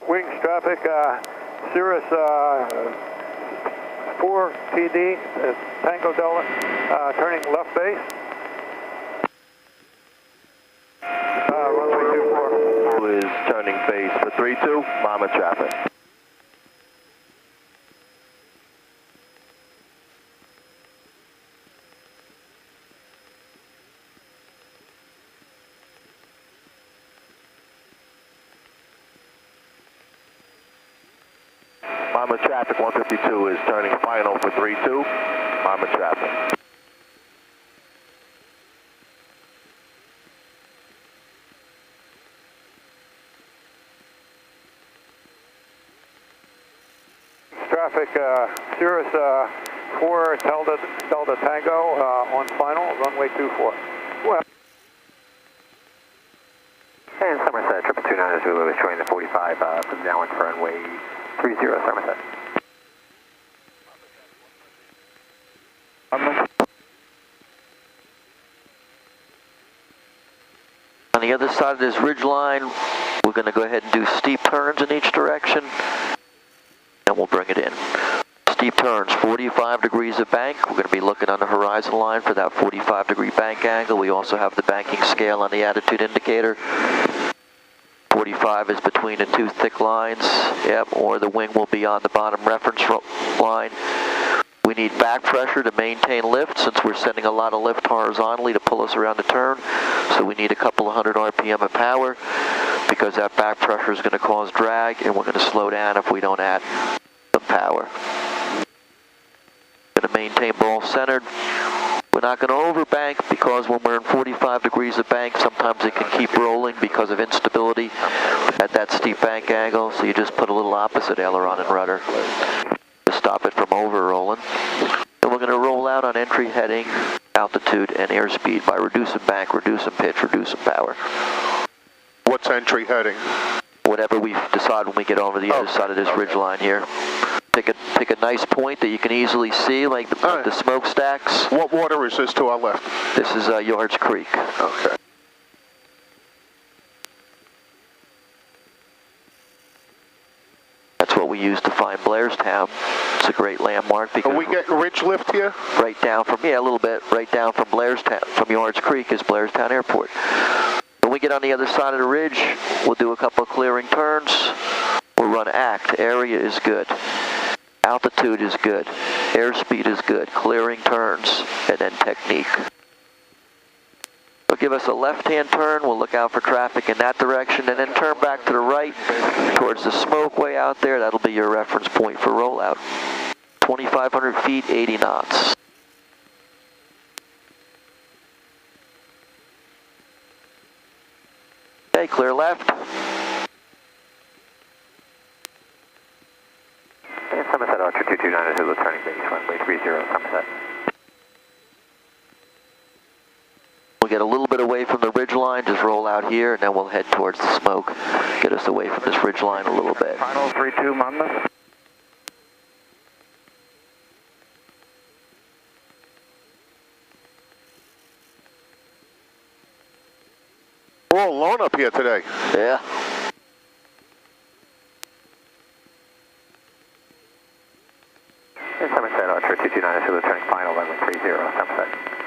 Wings traffic, Cirrus 4 TD, Tango Delta, turning left base. Runway 24. Who is turning base for 32, Mama traffic. Mama traffic 152 is turning final for 32, Mama traffic. Traffic, Cirrus 4 Delta Tango on final, runway 24. Well. And Somerset, 229 Zulu is showing the 45 from now on for runway 30, Somerset. On the other side of this ridge line, we're going to go ahead and do steep turns in each direction, and we'll bring it in. Steep turns, 45 degrees of bank. We're going to be looking on the horizon line for that 45-degree bank angle. We also have the banking scale on the attitude indicator. 45 is between the two thick lines, yep, or the wing will be on the bottom reference line. We need back pressure to maintain lift since we're sending a lot of lift horizontally to pull us around the turn. So we need a couple of hundred RPM of power because that back pressure is going to cause drag and we're going to slow down if we don't add some power. Going to maintain ball centered. We're not going to overbank because when we're in 45 degrees of bank, sometimes it can keep rolling because of instability at that steep bank angle. So you just put a little opposite aileron and rudder to stop it from over rolling. And we're going to roll out on entry, heading, altitude, and airspeed by reducing bank, reducing pitch, reducing power. What's entry heading? Whatever we decide when we get over the other side of this ridge line here. Pick a nice point that you can easily see, like the smokestacks. What water is this to our left? This is Yards Creek. Okay. That's what we use to find Blairstown. It's a great landmark because. Are we getting ridge lift here? Right down from, yeah, a little bit. Right down from Blairstown, from Yards Creek is Blairstown Airport. When we get on the other side of the ridge, we'll do a couple of clearing turns. We'll run ACT. Area is good. Altitude is good. Airspeed is good. Clearing turns, and then technique. They'll give us a left-hand turn. We'll look out for traffic in that direction, and then turn back to the right towards the smokeway out there. That'll be your reference point for rollout. 2,500 feet, 80 knots. Okay, clear left. And Somerset Archer 229 Zulu turning base, runway 30, Somerset. We'll get a little bit away from the ridge line, just roll out here, and then we'll head towards the smoke. Get us away from this ridge line a little bit. Final 32 Monmouth. We're all alone up here today. Yeah. And Somerset Archer 229 Zulu turning final, runway 30, Somerset.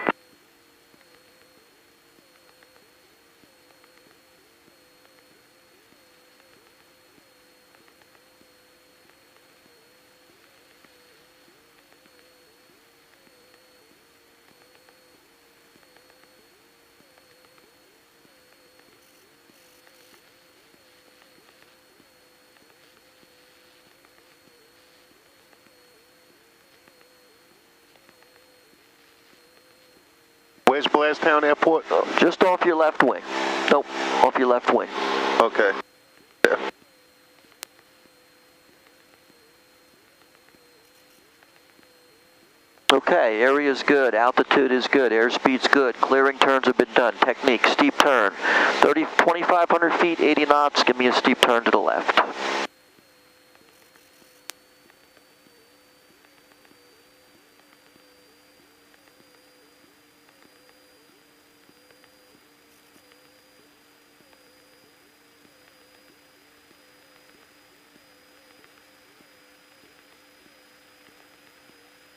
Where's Blairstown Airport? Just off your left wing. Nope, off your left wing. Okay. Yeah. Okay, area's good, altitude is good, airspeed's good, clearing turns have been done. Technique, steep turn. 2,500 feet, 80 knots, give me a steep turn to the left.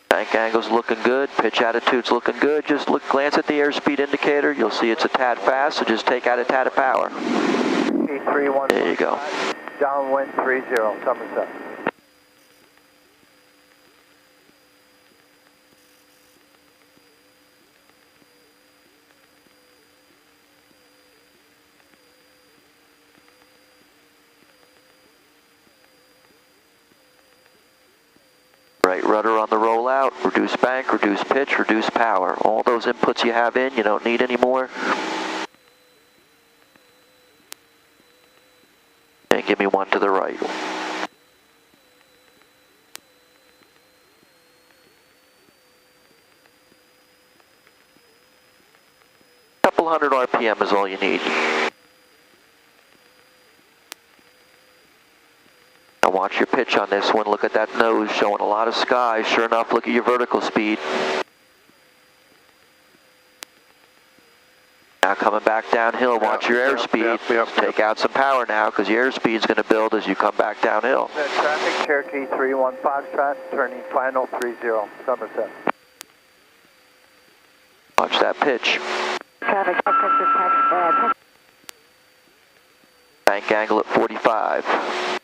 Bank angle's looking good, pitch attitude's looking good. Just glance at the airspeed indicator. You'll see it's a tad fast, so just take out a tad of power. There you go. Downwind 30, Somerset. Right rudder on the rollout, reduce bank, reduce pitch, reduce power. All those inputs you have in, you don't need anymore. And give me one to the right. Couple hundred RPM is all you need. Now watch your pitch on this one. Look at that nose showing a lot of sky. Sure enough, look at your vertical speed. Now coming back downhill, watch your airspeed. Take out some power now because your airspeed's going to build as you come back downhill. Traffic, Cherokee 31 Foxtrot, turning final 30, Somerset. Watch that pitch. Traffic, Bank angle at 45.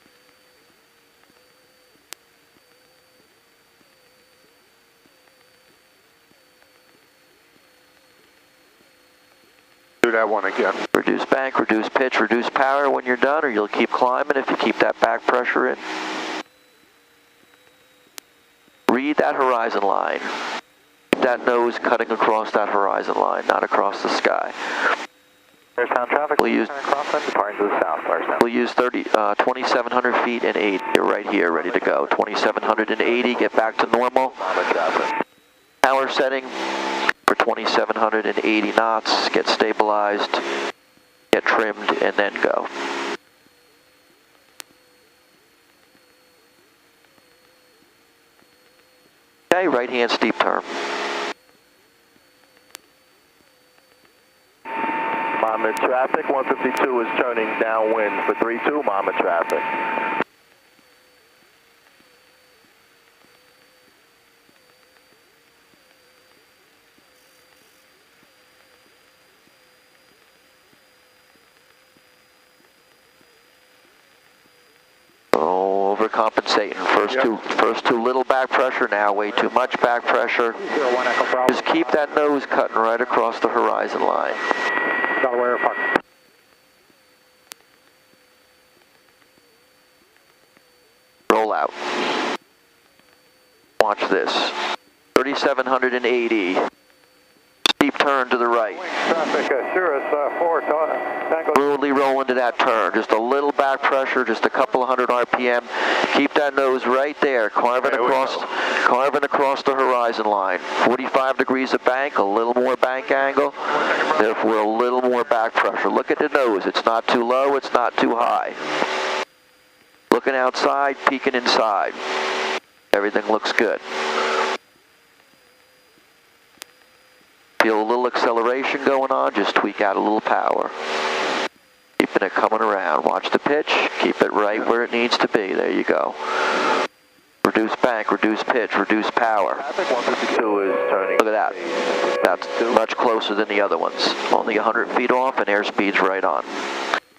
Do that one again. Reduce bank, reduce pitch, reduce power when you're done, or you'll keep climbing if you keep that back pressure in. Read that horizon line. That nose cutting across that horizon line, not across the sky. Blairstown traffic, We'll use, departing to the south, Blairstown. we'll use 2,700 feet and 80. You're right here, ready to go. 2,780, get back to normal. Power setting for 2,780 knots, get stabilized, get trimmed, and then go. Okay, right hand steep turn. Monmouth traffic, 152 is turning downwind for 32, Monmouth traffic. compensating. First two little back pressure, now way too much back pressure. Just keep that nose cutting right across the horizon line. Delaware Park. Roll out. Watch this. 3,780. Steep turn to the right. Traffic, Cirrus 4 Tango. Smoothly roll into that turn. Just a little back pressure, just a couple of hundred RPM. Keep that nose right there, carving across the horizon line. 45 degrees of bank, a little more bank angle, therefore a little more back pressure. Look at the nose. It's not too low, it's not too high. Looking outside, peeking inside. Everything looks good. Feel a little acceleration going on, just tweak out a little power. Keeping it coming around. Watch the pitch, keep it right where it needs to be. There you go. Reduce bank, reduce pitch, reduce power. Traffic 152 is turning. Look at that. That's much closer than the other ones. Only 100 feet off and airspeed's right on.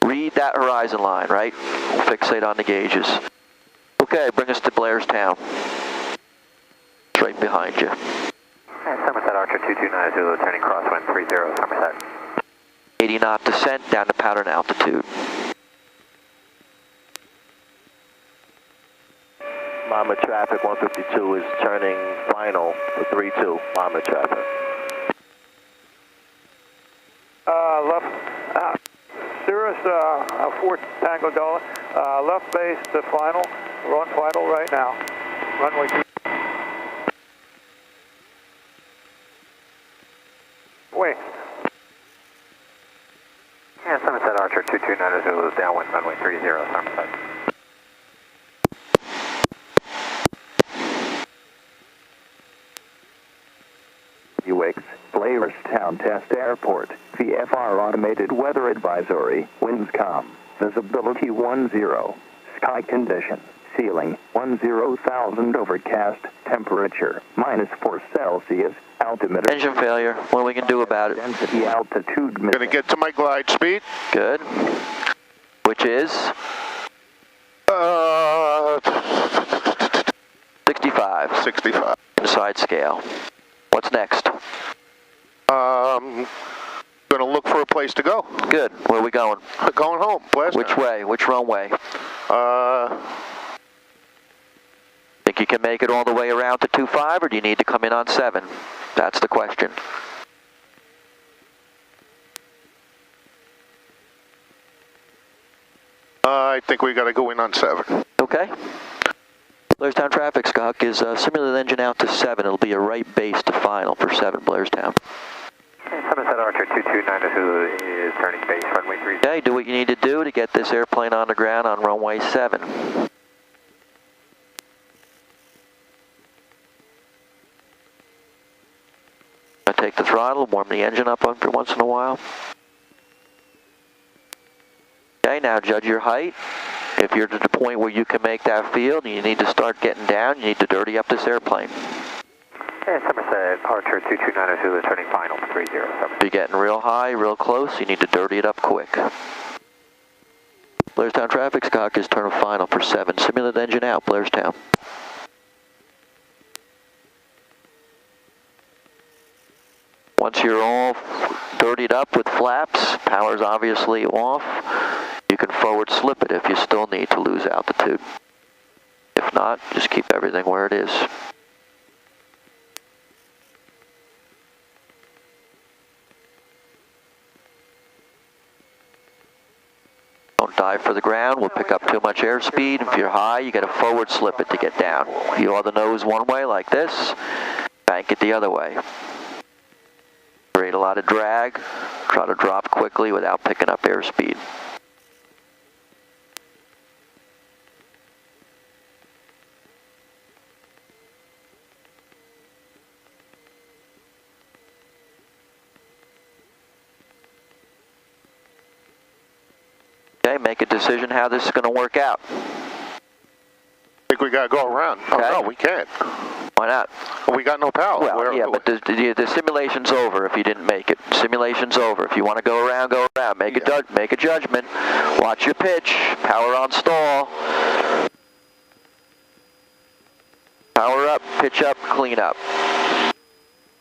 Read that horizon line, right? We'll fixate on the gauges. Okay, bring us to Blairstown. It's right behind you. Somerset Archer 229 Zulu, turning crosswind 30, Somerset. 80 knot descent down to pattern altitude. Mama traffic 152 is turning final for 32. Mama traffic. Left, Cirrus 4 Tango Dollar, left base to final. We're on final right now. Runway 2. Wait. And Somerset Archer 229 Zulu is downwind runway 30, Somerset. UX, Blairstown Test Airport, VFR Automated Weather Advisory, winds calm, visibility 10, sky condition, ceiling 10,000 overcast, temperature -4 Celsius, altimeter. Engine failure, what we can do about it? Density altitude. Gonna get to my glide speed. Good. Which is? 65. 65. Inside scale. What's next? Gonna look for a place to go. Good. Where are we going? Going home. Blairstown. Which way? Which runway? Think you can make it all the way around to 25, or do you need to come in on 7? That's the question. I think we gotta go in on 7. Okay. Blairstown traffic, Scott, is simulated engine out to 7. It'll be a right base to final for 7, Blairstown. Somerset Archer 229 Zulu is turning base runway 30. Okay, do what you need to do to get this airplane on the ground on runway 7. I take the throttle, warm the engine up every once in a while. Okay, now judge your height. If you're to the point where you can make that field and you need to start getting down, you need to dirty up this airplane. And Somerset Archer 229 Zulu turning final for 30. If you're getting real high, real close, you need to dirty it up quick. Blairstown traffic, Scott is turning final for 7. Simulated engine out, Blairstown. Once you're all dirtied up with flaps, power's obviously off, you can forward slip it if you still need to lose altitude. If not, just keep everything where it is. Don't dive for the ground, we'll pick up too much airspeed. If you're high, you gotta forward slip it to get down. If you are the nose one way like this, bank it the other way. Create a lot of drag, try to drop quickly without picking up airspeed. Okay, make a decision how this is going to work out. I think we gotta go around. Okay. Oh, no, we can't. Why not? We got no power. Well, yeah, but the simulation's over if you didn't make it. Simulation's over. If you want to go around, go around. Make a judgment. Watch your pitch. Power on stall. Power up, pitch up, clean up.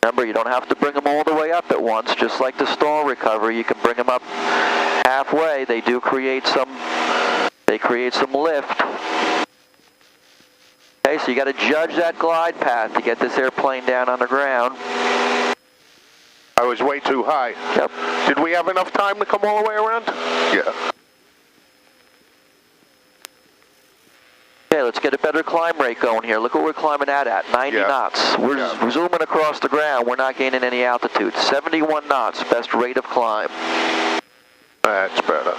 Remember, you don't have to bring them all the way up at once. Just like the stall recovery, you can bring them up halfway. They do create some, lift. Okay, so you got to judge that glide path to get this airplane down on the ground. I was way too high. Yep. Did we have enough time to come all the way around? Yeah. Okay, let's get a better climb rate going here. Look what we're climbing at 90 knots. We're zooming across the ground. We're not gaining any altitude. 71 knots, best rate of climb. That's better.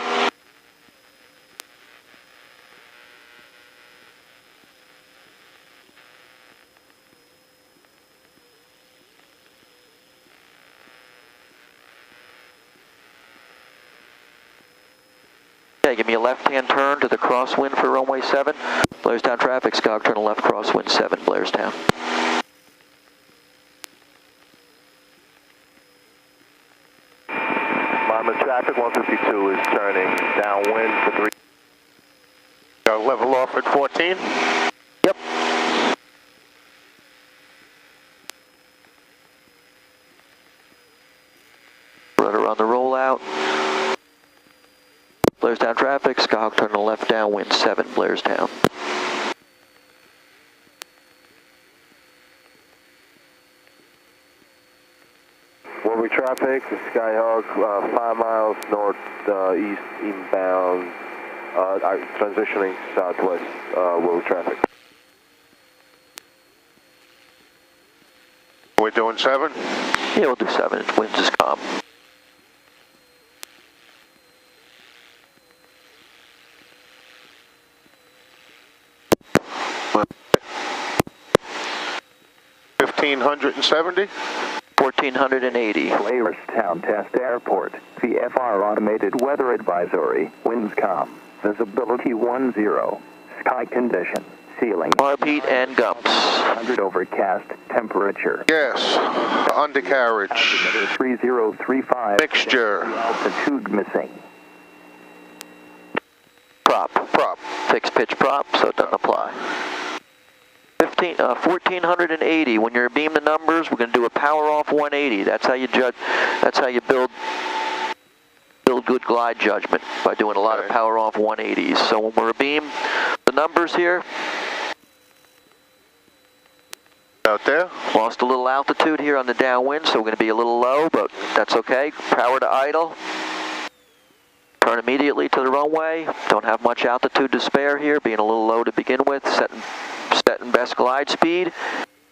Okay, give me a left-hand turn to the crosswind for runway 7. Blairstown traffic, Skog, turn left, crosswind 7, Blairstown. Monmouth traffic 152 is turning downwind for 3. Got to level off at 14? Yep. Rudder on the rollout. Blairstown traffic, Skog, turn to left downwind 7, Blairstown. Warwick traffic, Skyhawk 5 miles northeast inbound, transitioning southwest Warwick traffic. We're doing 7? Yeah, we'll do 7. Winds is calm. $1,570? 1,480. Blairstown Test Airport. VFR Automated Weather Advisory. Winds calm. Visibility 10. Sky condition. Ceiling. Repeat and gumps. 100 overcast. Temperature. Yes. Undercarriage. 3035. Mixture. Altitude missing. Prop. Prop. Fixed pitch prop, so it doesn't apply. 1,480. When you're beam the numbers, we're going to do a power off 180. That's how you judge. That's how you build good glide judgment, by doing a lot of power off 180s. So when we're beam the numbers here, out there, lost a little altitude here on the downwind, so we're going to be a little low, but that's okay. Power to idle. Turn immediately to the runway. Don't have much altitude to spare here, being a little low to begin with. Setting best glide speed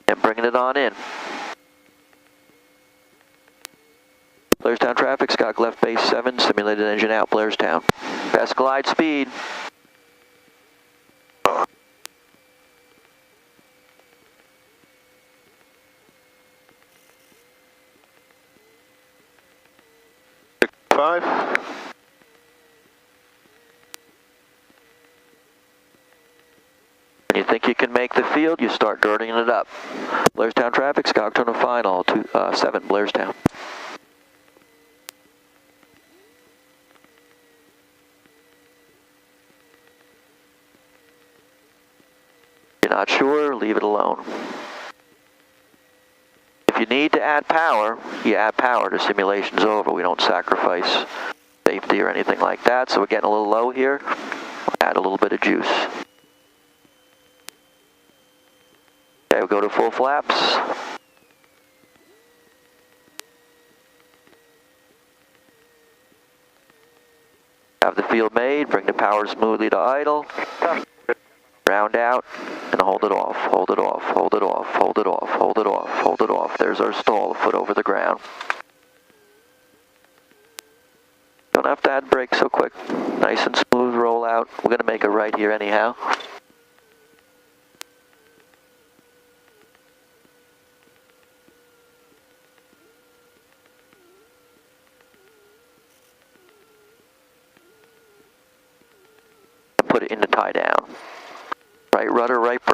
and bringing it on in. Blairstown traffic, Skog left base 7, simulated engine out, Blairstown. Best glide speed. Five. When you think you can make the field, you start dirtying it up. Blairstown traffic, Skog turn to final, 7, Blairstown. If you're not sure, leave it alone. If you need to add power, you add power. The simulation's over. We don't sacrifice safety or anything like that, so we're getting a little low here. Add a little bit of juice. Okay, we'll go to full flaps. Have the field made, bring the power smoothly to idle. Round out and hold it off, hold it off, hold it off, hold it off, hold it off, hold it off. There's our stall, a foot over the ground. Don't have to add brakes so quick. Nice and smooth roll out. We're going to make a right here anyhow. Put it in the tie down. Right rudder, right